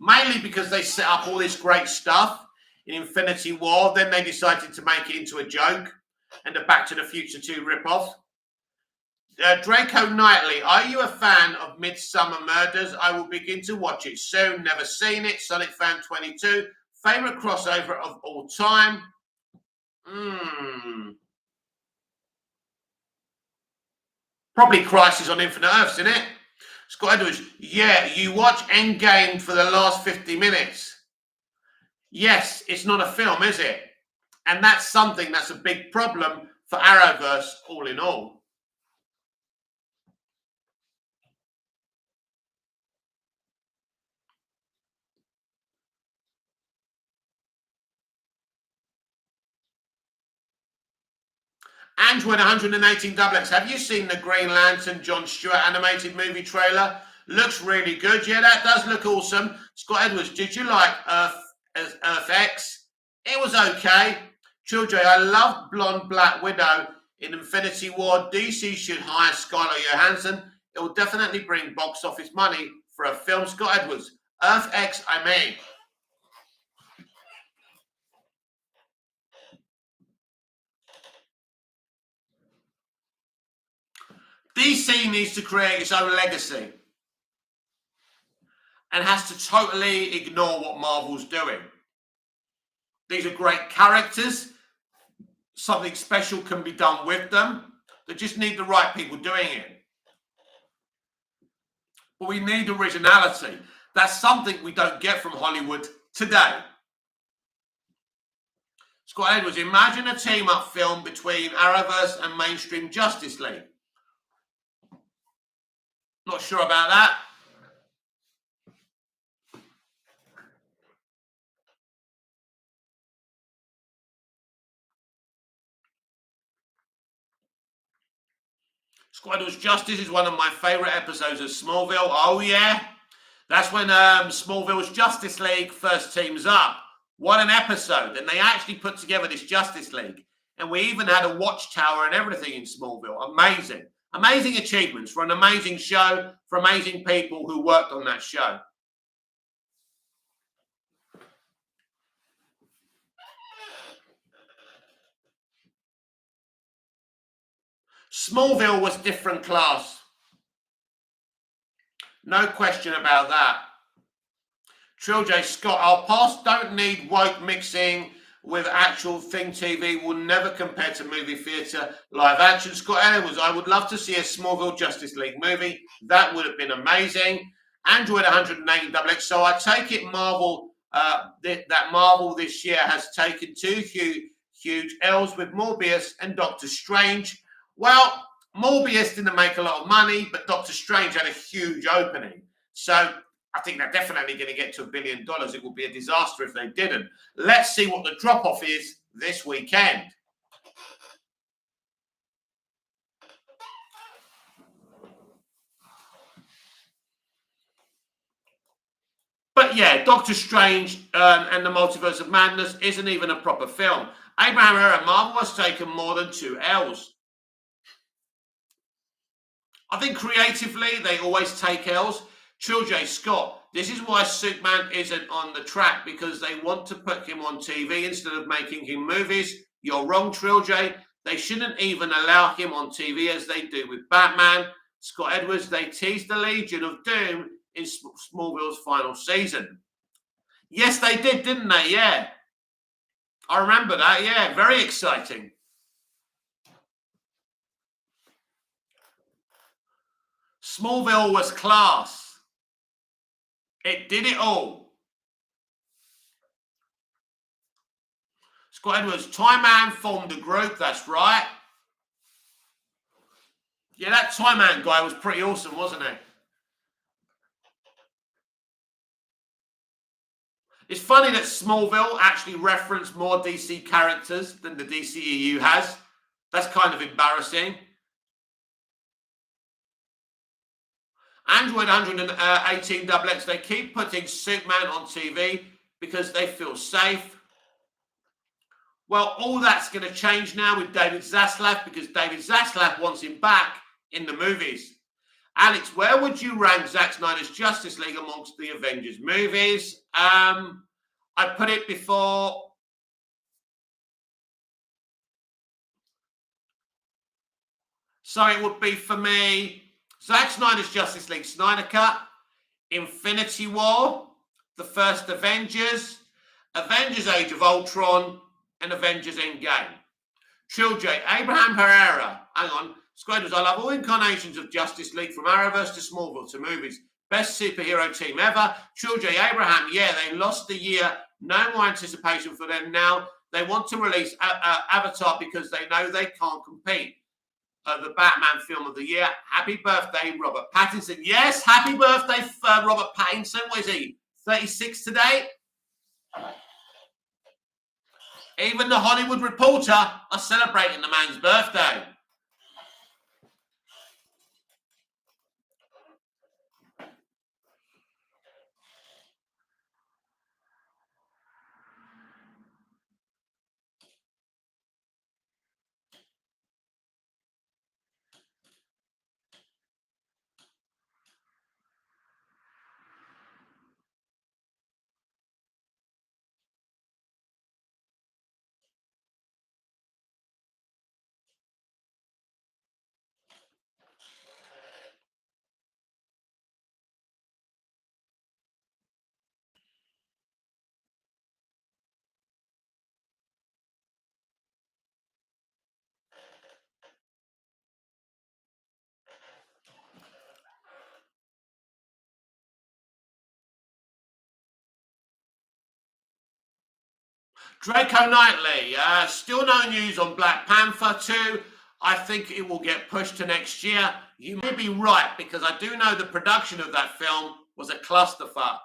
Mainly because they set up all this great stuff in Infinity War. Then they decided to make it into a joke and a Back to the Future 2 ripoff. Draco Knightley, are you a fan of Midsummer Murders? I will begin to watch it soon. Never seen it. Sonic Fan 22. Favorite crossover of all time? Probably Crisis on Infinite Earths, isn't it? Scott Edwards, yeah, you watch Endgame for the last 50 minutes. Yes, it's not a film, is it? And that's something that's a big problem for Arrowverse, all in all. Android 118 XX. Have you seen the Green Lantern John Stewart animated movie trailer? Looks really good. Yeah, that does look awesome. Scott Edwards, did you like Earth X? It was okay. Children, I love Blonde Black Widow in Infinity War. DC should hire Scarlett Johansson. It will definitely bring box office money for a film. Scott Edwards, Earth X, I mean. DC needs to create its own legacy and has to totally ignore what Marvel's doing. These are great characters. Something special can be done with them. They just need the right people doing it. But we need originality. That's something we don't get from Hollywood today. Scott Edwards, imagine a team-up film between Arrowverse and mainstream Justice League. Not sure about that. Scott Edwards, Justice is one of my favourite episodes of Smallville. Oh, yeah. That's when Smallville's Justice League first teams up. What an episode. And they actually put together this Justice League. And we even had a watchtower and everything in Smallville. Amazing. Amazing achievements for an amazing show, for amazing people who worked on that show. Smallville was different class. No question about that. Trill J. Scott, our past don't need woke mixing with actual thing. TV will never compare to movie theatre live action. Scott Edwards, I would love to see a Smallville Justice League movie. That would have been amazing. Android 180 XX. So I take it Marvel, that Marvel this year has taken two huge L's with Morbius and Doctor Strange. Well, Morbius didn't make a lot of money, but Doctor Strange had a huge opening. So I think they're definitely going to get to $1 billion. It would be a disaster if they didn't. Let's see what the drop-off is this weekend. But yeah, Doctor Strange and the Multiverse of Madness isn't even a proper film. Abraham Herrera, Marvel has taken more than 2 L's. I think creatively, they always take L's. Trill J. Scott, this is why Superman isn't on the track, because they want to put him on TV instead of making him movies. You're wrong, Trill J. They shouldn't even allow him on TV as they do with Batman. Scott Edwards, they teased the Legion of Doom in Smallville's final season. Yes, they did, didn't they? Yeah. I remember that. Yeah, very exciting. Smallville was class. It did it all. Scott Edwards, Time Man formed a group, that's right. Yeah, that Time Man guy was pretty awesome, wasn't he? It's funny that Smallville actually referenced more DC characters than the DCEU has. That's kind of embarrassing. Android 118 XX, they keep putting Superman on TV because they feel safe. Well, all that's going to change now with David Zaslav, because David Zaslav wants him back in the movies. Alex, where would you rank Zack Snyder's Justice League amongst the Avengers movies? I put it before. So it would be for me Zack Snyder's Justice League Snyder Cut, Infinity War, the first Avengers, Avengers Age of Ultron, and Avengers Endgame. Trill J, Abraham Herrera, hang on, Squadrons, I love all incarnations of Justice League from Arrowverse to Smallville to movies. Best superhero team ever. Trill J, Abraham, yeah, they lost the year. No more anticipation for them now. They want to release Avatar because they know they can't compete. The Batman film of the year. Happy birthday, Robert Pattinson. Yes, happy birthday, Robert Pattinson. What is he? 36 today? Even the Hollywood Reporter are celebrating the man's birthday. Draco Knightley, still no news on Black Panther 2. I think it will get pushed to next year. You may be right, because I do know the production of that film was a clusterfuck.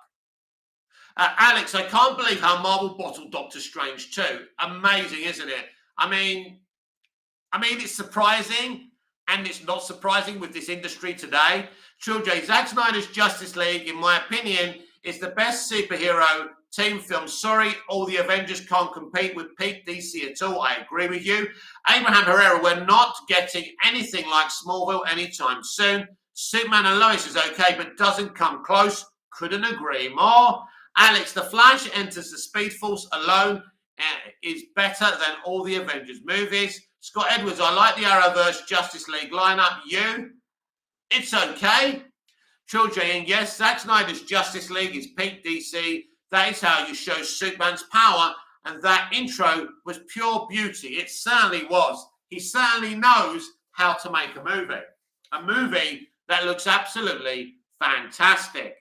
Alex, I can't believe how Marvel bottled Doctor Strange 2. Amazing, isn't it? I mean, it's surprising, and it's not surprising with this industry today. Trill J, Zack Snyder's Justice League, in my opinion, is the best superhero team film. Sorry, all the Avengers can't compete with peak DC at all. I agree with you. Abraham Herrera, we're not getting anything like Smallville anytime soon. Superman and Lois is okay, but doesn't come close. Couldn't agree more. Alex, The Flash enters the Speed Force alone is better than all the Avengers movies. Scott Edwards, I like the Arrowverse Justice League lineup. You? It's okay. Trill J, and yes, Zack Snyder's Justice League is peak DC. That is how you show Superman's power, and that intro was pure beauty. It certainly was. He certainly knows how to make a movie that looks absolutely fantastic.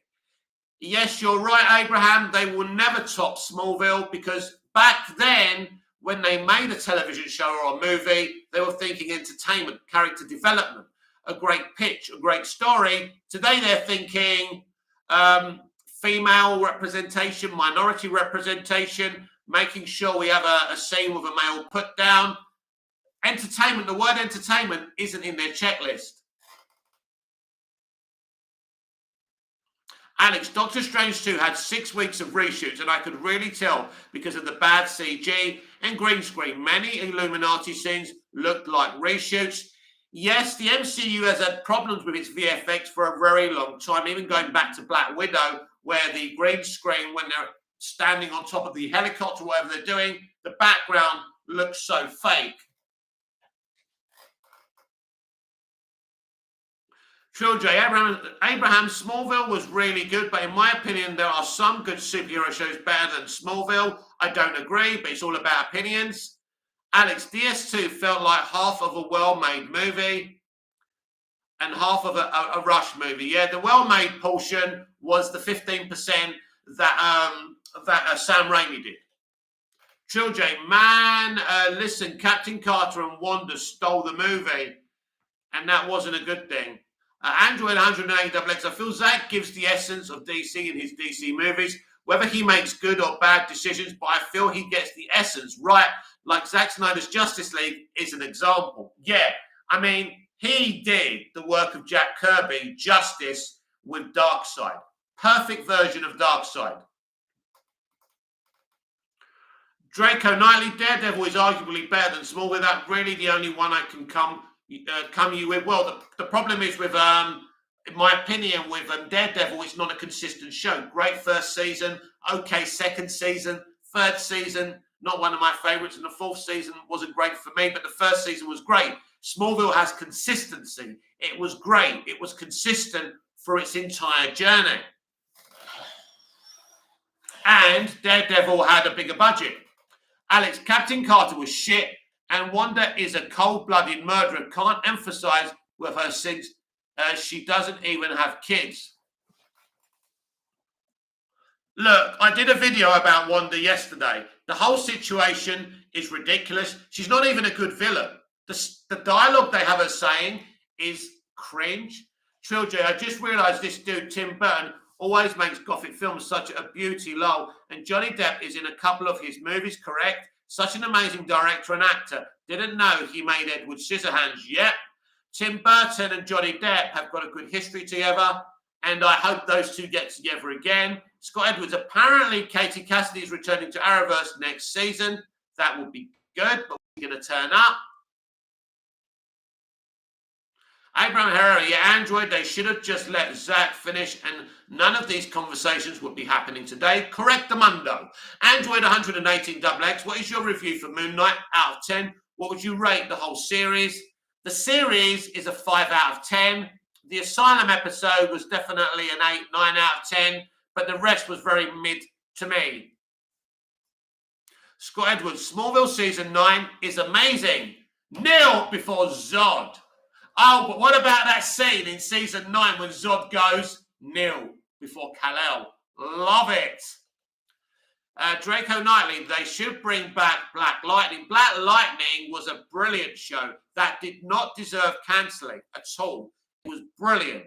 Yes, you're right, Abraham. They will never top Smallville, because back then, when they made a television show or a movie, they were thinking entertainment, character development, a great pitch, a great story. Today, they're thinking female representation, minority representation, making sure we have a scene with a male put down. Entertainment, the word entertainment isn't in their checklist. Alex, Doctor Strange 2 had 6 weeks of reshoots, and I could really tell because of the bad CG and green screen. Many Illuminati scenes looked like reshoots. Yes, the MCU has had problems with its VFX for a very long time, even going back to Black Widow, where the green screen, when they're standing on top of the helicopter, whatever they're doing, the background looks so fake. Trill J, Abraham, Smallville was really good, but in my opinion, there are some good superhero shows better than Smallville. I don't agree, but it's all about opinions. Alex, DS2 felt like half of a well-made movie and half of a rush movie. Yeah, the well-made portion was the 15% that Sam Raimi did. Trill J, man, listen, Captain Carter and Wanda stole the movie, and that wasn't a good thing. Android 108XX, I feel Zack gives the essence of DC in his DC movies, whether he makes good or bad decisions, but I feel he gets the essence right, like Zack Snyder's Justice League is an example. Yeah, I mean, he did the work of Jack Kirby, Justice, with Darkseid. Perfect version of Darkseid. Draco Knightley, Daredevil is arguably better than Smallville. That's really the only one I can come you with. Well, the problem is with, in my opinion, with Daredevil, it's not a consistent show. Great first season, okay second season, third season, not one of my favorites, and the fourth season wasn't great for me, but the first season was great. Smallville has consistency. It was great. It was consistent for its entire journey. And Daredevil had a bigger budget. Alex, Captain Carter was shit, and Wanda is a cold-blooded murderer. Can't emphasize with her since she doesn't even have kids. Look, I did a video about Wanda yesterday. The whole situation is ridiculous. She's not even a good villain. The dialogue they have her saying is cringe. Trill J, I just realised this dude, Tim Burton, always makes gothic films such a beauty, lol. And Johnny Depp is in a couple of his movies, correct? Such an amazing director and actor. Didn't know he made Edward Scissorhands. Yep. Tim Burton and Johnny Depp have got a good history together, and I hope those two get together again. Scott Edwards, apparently Katie Cassidy is returning to Arrowverse next season. That would be good, but we're going to turn up. Abraham Herrera, yeah, Android, they should have just let Zach finish and none of these conversations would be happening today. Correctamundo. Android 118XX, what is your review for Moon Knight out of 10? What would you rate the whole series? The series is a 5 out of 10. The Asylum episode was definitely an 8, 9 out of 10, but the rest was very mid to me. Scott Edwards, Smallville Season 9 is amazing. Nil before Zod. Oh, but what about that scene in Season 9 when Zod goes nil before Kal-El? Love it. Draco Knightley, they should bring back Black Lightning. Black Lightning was a brilliant show that did not deserve cancelling at all. It was brilliant.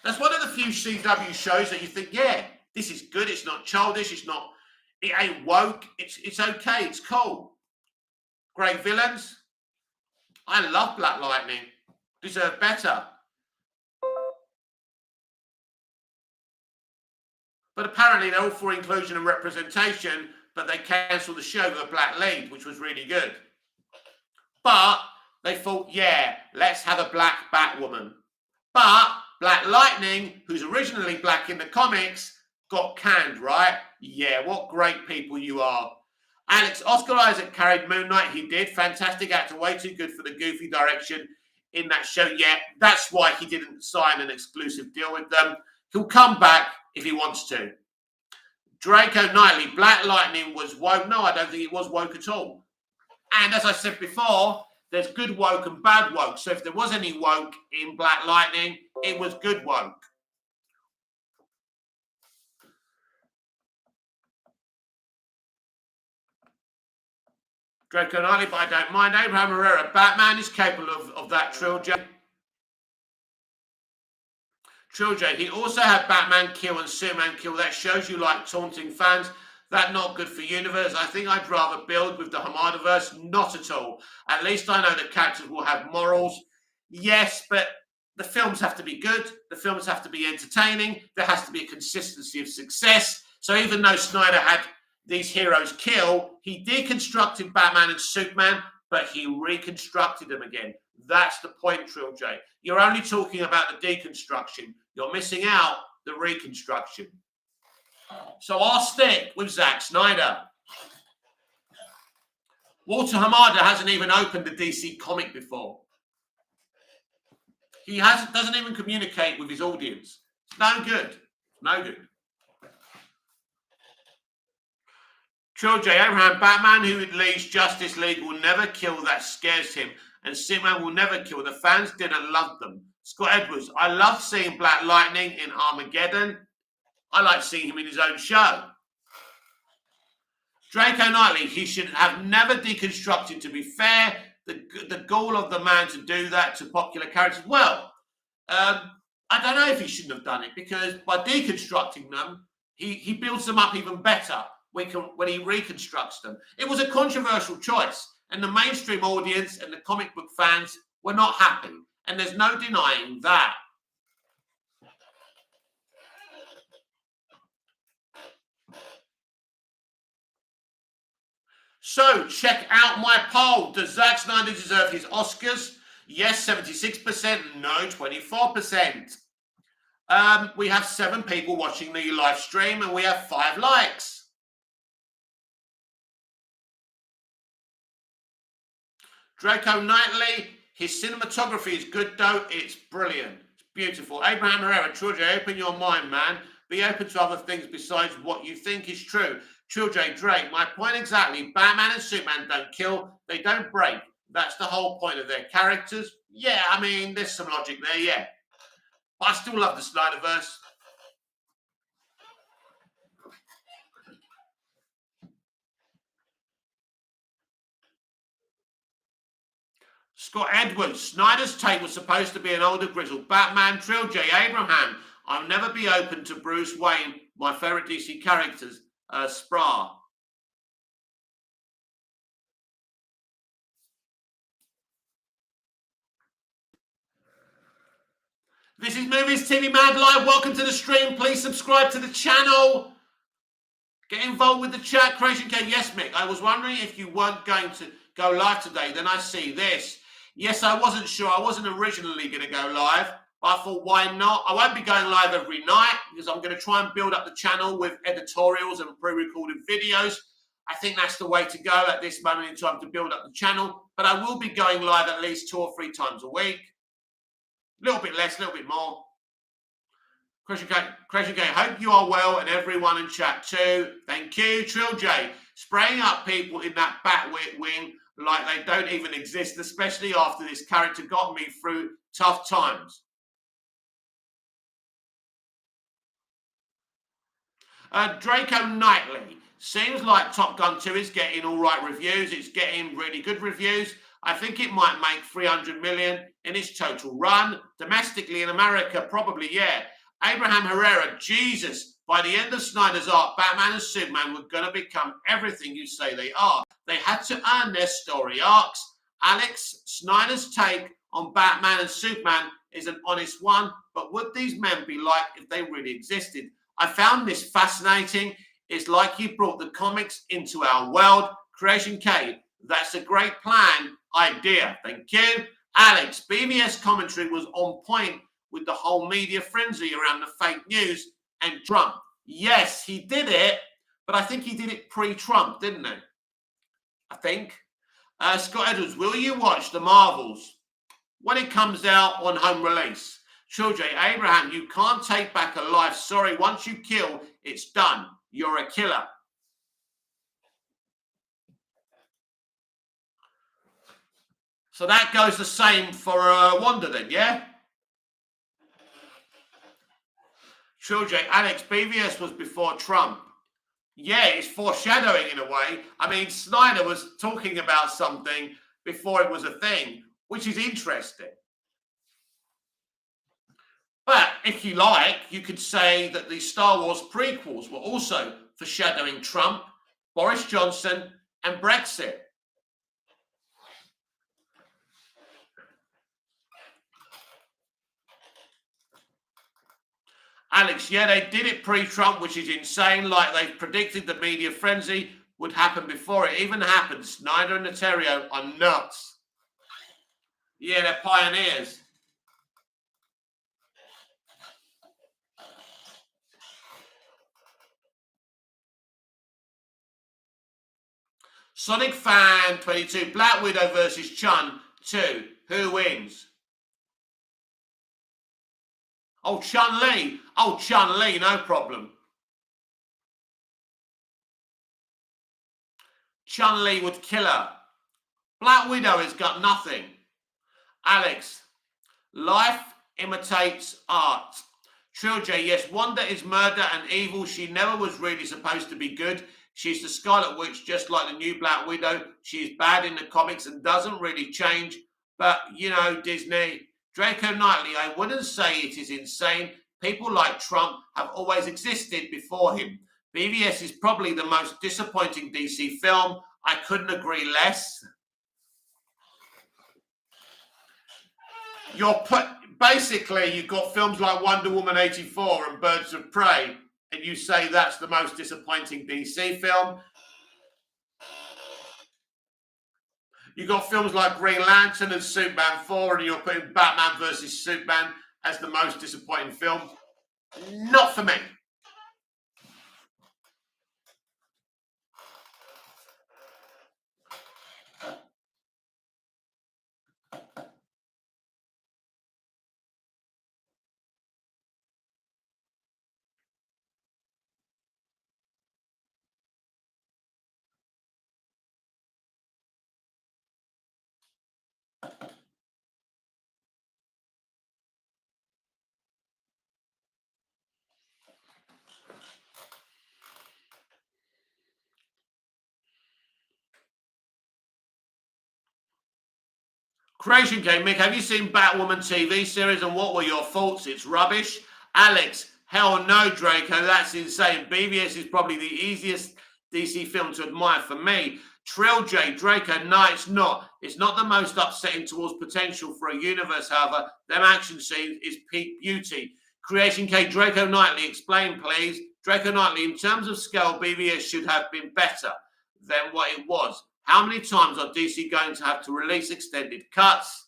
That's one of the few CW shows that you think, yeah, this is good. It's not childish. It ain't woke. It's okay. It's cool. Great villains. I love Black Lightning. Deserve better. But apparently they're all for inclusion and representation, but they cancelled the show with a black lead, which was really good. But they thought, yeah, let's have a black Batwoman. But Black Lightning, who's originally black in the comics, got canned, right? Yeah, what great people you are. Oscar Isaac carried Moon Knight. He did. Fantastic actor. Way too good for the goofy direction in that show. Yeah, that's why he didn't sign an exclusive deal with them. He'll come back if he wants to. Draco Knightley, Black Lightning was woke. No, I don't think it was woke at all. And as I said before, there's good woke and bad woke. So if there was any woke in Black Lightning, it was good woke. Draco Knightley, but I don't mind. Abraham Herrera, Batman is capable of that trilogy. He also had Batman kill and Superman kill. That shows you like taunting fans. That not good for universe. I think I'd rather build with the Hamadaverse. Not at all. At least I know the characters will have morals. Yes, but the films have to be good. The films have to be entertaining. There has to be a consistency of success. So even though Snyder had these heroes kill, he deconstructed Batman and Superman, but he reconstructed them again. That's the point, Trilogy. You're only talking about the deconstruction. You're missing out the reconstruction. So I'll stick with Zack Snyder. Walter Hamada hasn't even opened a DC comic before. He doesn't even communicate with his audience. It's no good. No good. Trilogy, Abraham, Batman who leads Justice League will never kill. That scares him. And Superman will never kill. The fans didn't love them. Scott Edwards, I love seeing Black Lightning in Armageddon. I like seeing him in his own show. Draco Knightley, he should have never deconstructed, to be fair. The goal of the man to do that to popular characters, well, I don't know if he shouldn't have done it, because by deconstructing them, he builds them up even better when he reconstructs them. It was a controversial choice, and the mainstream audience and the comic book fans were not happy, and there's no denying that. So, check out my poll. Does Zack Snyder deserve his Oscars? Yes, 76%. No, 24%. We have 7 people watching the live stream, and we have 5 likes. Draco Knightley, his cinematography is good, though. It's brilliant. It's beautiful. Abraham Herrera, Trilogy, open your mind, man. Be open to other things besides what you think is true. Trilogy, Drake, my point exactly. Batman and Superman don't kill. They don't break. That's the whole point of their characters. Yeah, I mean, there's some logic there, yeah. But I still love the Snyderverse. Scott Edwards, Snyder's take was supposed to be an older grizzled Batman. Trilogy, Abraham, I'll never be open to Bruce Wayne, my favourite DC characters, Sprar. This is Movies TV Mad Live. Welcome to the stream. Please subscribe to the channel. Get involved with the chat. Creation K. Yes, Mick. I was wondering if you weren't going to go live today. Then I see this. Yes, I wasn't sure. I wasn't originally going to go live. But I thought, why not? I won't be going live every night because I'm going to try and build up the channel with editorials and pre-recorded videos. I think that's the way to go at this moment in time to build up the channel. But I will be going live at least 2 or 3 times a week. A little bit less, a little bit more. Creation K, hope you are well and everyone in chat too. Thank you. Trill J, spraying up people in that bat wing like they don't even exist, especially after this character got me through tough times. Draco Knightley, seems like Top Gun 2 is getting all right reviews. It's getting really good reviews. I think it might make 300 million in its total run. Domestically in America, probably, yeah. Abraham Herrera, Jesus, by the end of Snyder's arc, Batman and Superman were going to become everything you say they are. They had to earn their story arcs. Alex, Snyder's take on Batman and Superman is an honest one, but would these men be like if they really existed? I found this fascinating. It's like he brought the comics into our world. Creation K, that's a great plan, idea. Thank you. Alex, BBS commentary was on point with the whole media frenzy around the fake news and Trump. Yes, he did it, but I think he did it pre-Trump, didn't he? I think. Scott Edwards, will you watch The Marvels when it comes out on home release? J. Abraham, you can't take back a life. Sorry, once you kill, it's done. You're a killer. So that goes the same for Wanda then, yeah? J. Alex, BVS was before Trump. Yeah, it's foreshadowing in a way. I mean, Snyder was talking about something before it was a thing, which is interesting. But if you like, you could say that the Star Wars prequels were also foreshadowing Trump, Boris Johnson, and Brexit. Alex, yeah, they did it pre-Trump, which is insane. Like they predicted the media frenzy would happen before it even happened. Snyder and Neterio are nuts. Yeah, they're pioneers. Sonic Fan 22, Black Widow versus Chun 2. Who wins? Oh, Chun-Li. Oh, Chun-Li, no problem. Chun-Li would kill her. Black Widow has got nothing. Alex, life imitates art. Trill J, yes, Wanda is murder and evil. She never was really supposed to be good. She's the Scarlet Witch, just like the new Black Widow. She's bad in the comics and doesn't really change. But, you know, Disney. Draco Knightley, I wouldn't say it is insane. People like Trump have always existed before him. BVS is probably the most disappointing DC film. I couldn't agree less. Basically, you've got films like Wonder Woman 84 and Birds of Prey, and you say that's the most disappointing DC film. You've got films like Green Lantern and Superman 4, and you're putting Batman versus Superman as the most disappointing film. Not for me. Creation Game, Mick, have you seen Batwoman TV series and what were your thoughts? It's rubbish. Alex, hell no, Draco, that's insane. BVS is probably the easiest DC film to admire for me. Trill J, Draco, no, it's not. It's not the most upsetting towards potential for a universe, however. Them action scenes is peak beauty. Creation K, Draco Knightley, explain please. Draco Knightley, in terms of scale, BVS should have been better than what it was. How many times are DC going to have to release extended cuts?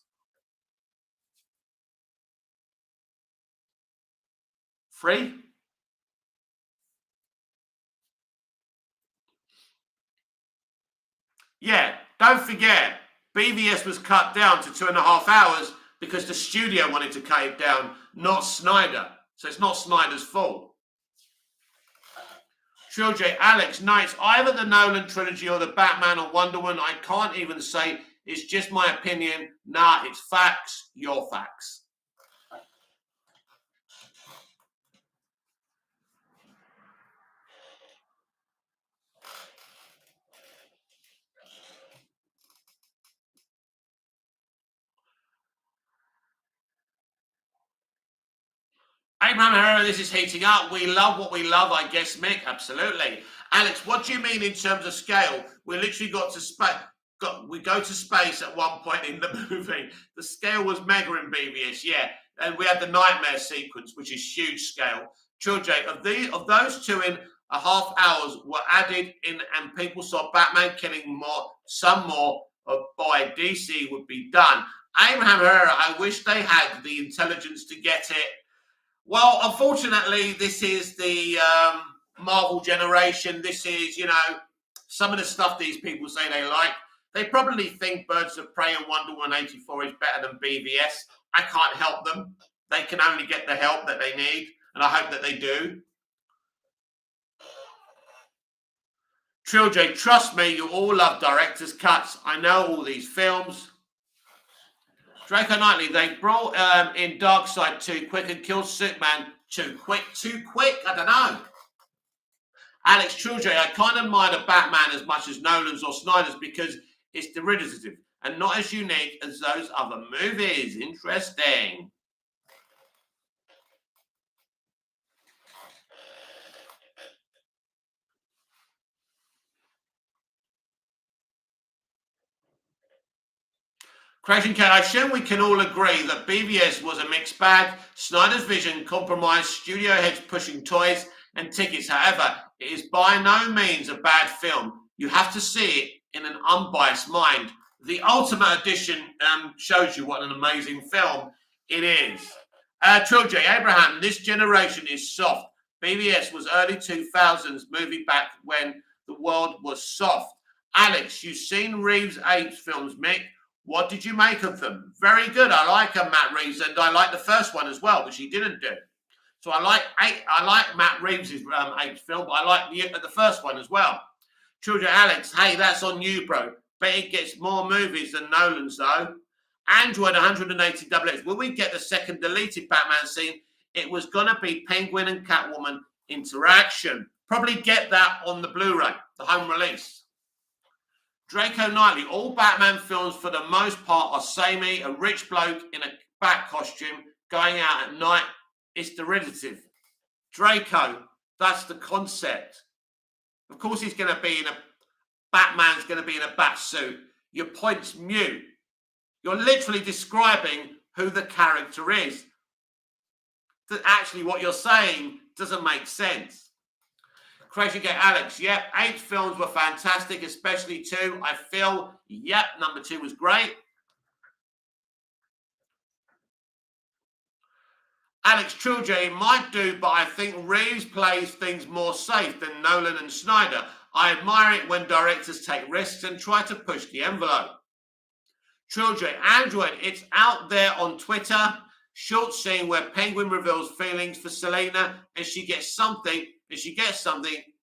3? Yeah, don't forget, BVS was cut down to 2.5 hours because the studio wanted to cut it down, not Snyder. So it's not Snyder's fault. Trilogy, Alex, no, it's either the Nolan trilogy or the Batman or Wonder Woman. I can't even say. It's just my opinion. Nah, it's facts. Your facts. Abraham Herrera, this is heating up. We love what we love, I guess, Mick. Absolutely. Alex, what do you mean in terms of scale? We literally got to space. We go to space at one point in the movie. The scale was mega in BVS, yeah. And we had the nightmare sequence, which is huge scale. Children, of those 2.5 hours were added in, and people saw Batman killing some more by DC would be done. Abraham Herrera, I wish they had the intelligence to get it. Well, unfortunately, this is the Marvel generation. This is, some of the stuff these people say they like. They probably think Birds of Prey and Wonder Woman 84 is better than BVS. I can't help them. They can only get the help that they need, and I hope that they do. Trilogy, trust me, you all love director's cuts. I know all these films. Draco Knightley, they brought in Darkseid too quick and killed Superman too quick. I don't know. Alex Trilogy, I can't admire the Batman as much as Nolan's or Snyder's because it's derivative and not as unique as those other movies. Interesting. Creation Cat, I assume we can all agree that BVS was a mixed bag. Snyder's vision compromised, studio heads pushing toys and tickets. However, it is by no means a bad film. You have to see it in an unbiased mind. The Ultimate Edition shows you what an amazing film it is. Trilogy, Abraham, this generation is soft. BVS was early 2000s movie back when the world was soft. Alex, you've seen Reeves' 8 films, Mick. What did you make of them? Very good. I like Matt Reeves, and I like the first one as well, which he didn't do. So I like Matt Reeves' 8th film, but I like the first one as well. Children, Alex, hey, that's on you, bro. Bet it gets more movies than Nolan's, though. Android 180 XX. Will we get the second deleted Batman scene? It was going to be Penguin and Catwoman interaction. Probably get that on the Blu-ray, the home release. Draco Knightley, all Batman films for the most part are samey, a rich bloke in a bat costume going out at night. It's derivative. Draco, that's the concept. Of course he's going to be Batman's going to be in a bat suit. Your point's mute. You're literally describing who the character is. That actually what you're saying doesn't make sense. Crazy Get Alex, yep, 8 films were fantastic, especially 2. I feel, yep, number 2 was great. Alex Trilogy might do, but I think Reeves plays things more safe than Nolan and Snyder. I admire it when directors take risks and try to push the envelope. Trilogy, Android, it's out there on Twitter. Short scene where Penguin reveals feelings for Selena and she gets something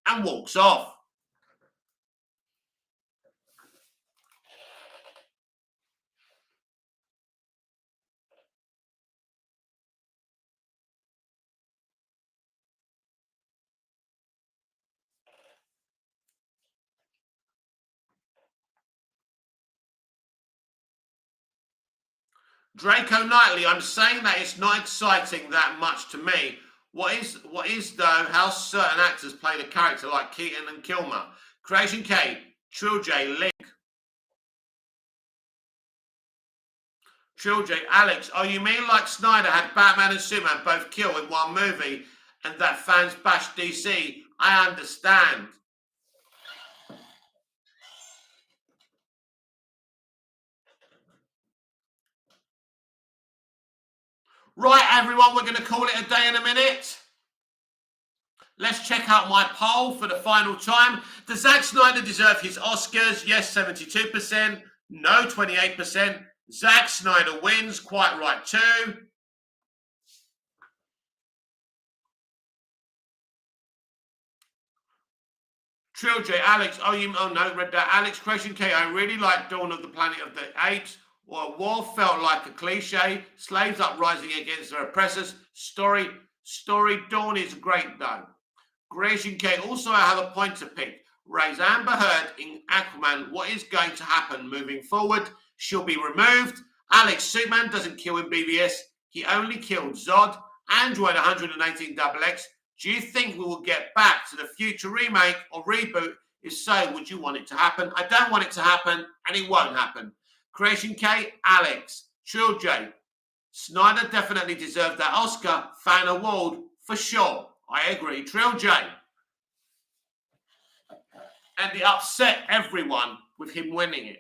and walks off. Draco Knightley, I'm saying that it's not exciting that much to me. What is though how certain actors played a character like Keaton and Kilmer. Creation K, Trill J, link. Trill J, Alex, oh, you mean like Snyder had Batman and Superman both kill in one movie and that fans bash DC? I understand. Right, everyone, we're going to call it a day in a minute. Let's check out my poll for the final time. Does Zack Snyder deserve his Oscars? Yes, 72%. No, 28%. Zack Snyder wins. Quite right, too. Trill J, Alex, oh no, read that. Alex, Creation K, I really like Dawn of the Planet of the Apes. Well, war felt like a cliche. Slaves uprising against their oppressors. Story Dawn is great, though. Creation K, also I have a point to pick. Raise Amber Heard in Aquaman. What is going to happen moving forward? She'll be removed. Alex, Superman doesn't kill in BVS. He only killed Zod. Android 118 XX. Do you think we will get back to the future remake or reboot? If so, would you want it to happen? I don't want it to happen, and it won't happen. Creation K, Alex, Trill J. Snyder definitely deserved that Oscar fan award for sure. I agree, Trill J. And it upset everyone with him winning it,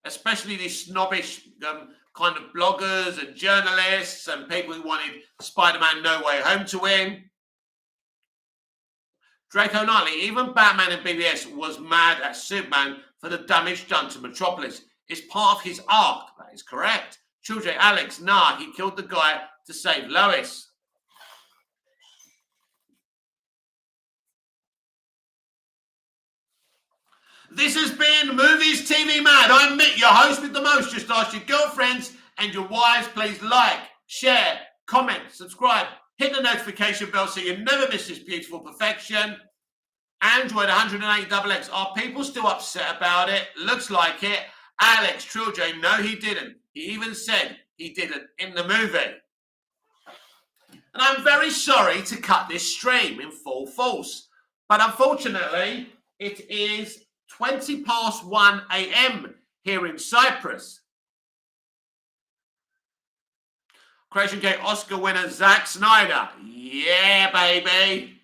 especially these snobbish kind of bloggers and journalists and people who wanted Spider-Man No Way Home to win. Draco Knightley, even Batman in BVS was mad at Superman for the damage done to Metropolis. It's part of his arc. That is correct. Trill J, Alex, nah, he killed the guy to save Lois. This has been Movies TV Mad. I'm Mick, your host with the most. Just ask your girlfriends and your wives, please like, share, comment, subscribe, hit the notification bell so you never miss this beautiful perfection. Android 108 XX. Are people still upset about it? Looks like it. Alex, Trill J, no, he didn't. He even said he didn't in the movie. And I'm very sorry to cut this stream in full force, but unfortunately, it is 20 past 1 a.m. here in Cyprus. Creation K, Oscar winner Zack Snyder. Yeah, baby.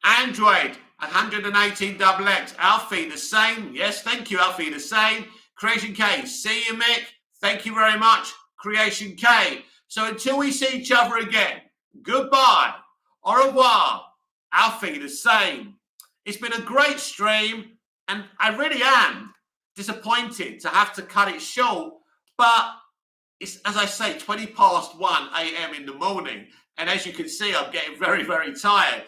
Android 118 XX. Alfie the same. Yes, thank you, Alfie the same. Creation K, see you, Mick. Thank you very much, Creation K. So until we see each other again, goodbye. Au revoir. Alfie the same. It's been a great stream, and I really am disappointed to have to cut it short, but it's, as I say, 20 past 1 a.m. in the morning, and as you can see, I'm getting very, very tired.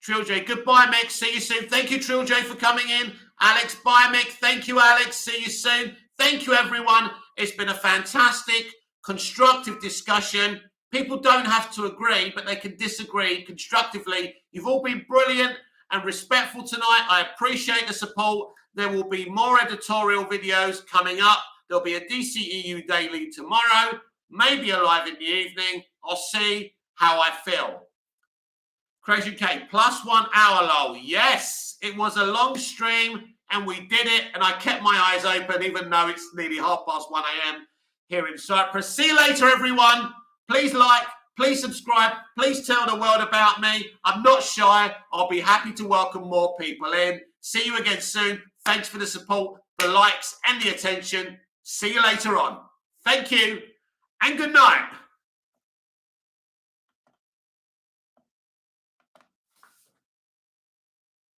Trill J, goodbye, Mick. See you soon. Thank you, Trill J, for coming in. Alex, bye, Mick. Thank you, Alex. See you soon. Thank you, everyone. It's been a fantastic, constructive discussion. People don't have to agree, but they can disagree constructively. You've all been brilliant and respectful tonight. I appreciate the support. There will be more editorial videos coming up. There'll be a DCEU Daily tomorrow, maybe a live in the evening. I'll see how I feel. Creation K, plus 1 hour lol. Yes, it was a long stream and we did it, and I kept my eyes open even though it's nearly 1 a.m. here in Cyprus. See you later, everyone. Please like, please subscribe, please tell the world about me. I'm not shy. I'll be happy to welcome more people in. See you again soon. Thanks for the support, the likes and the attention. See you later on. Thank you and good night.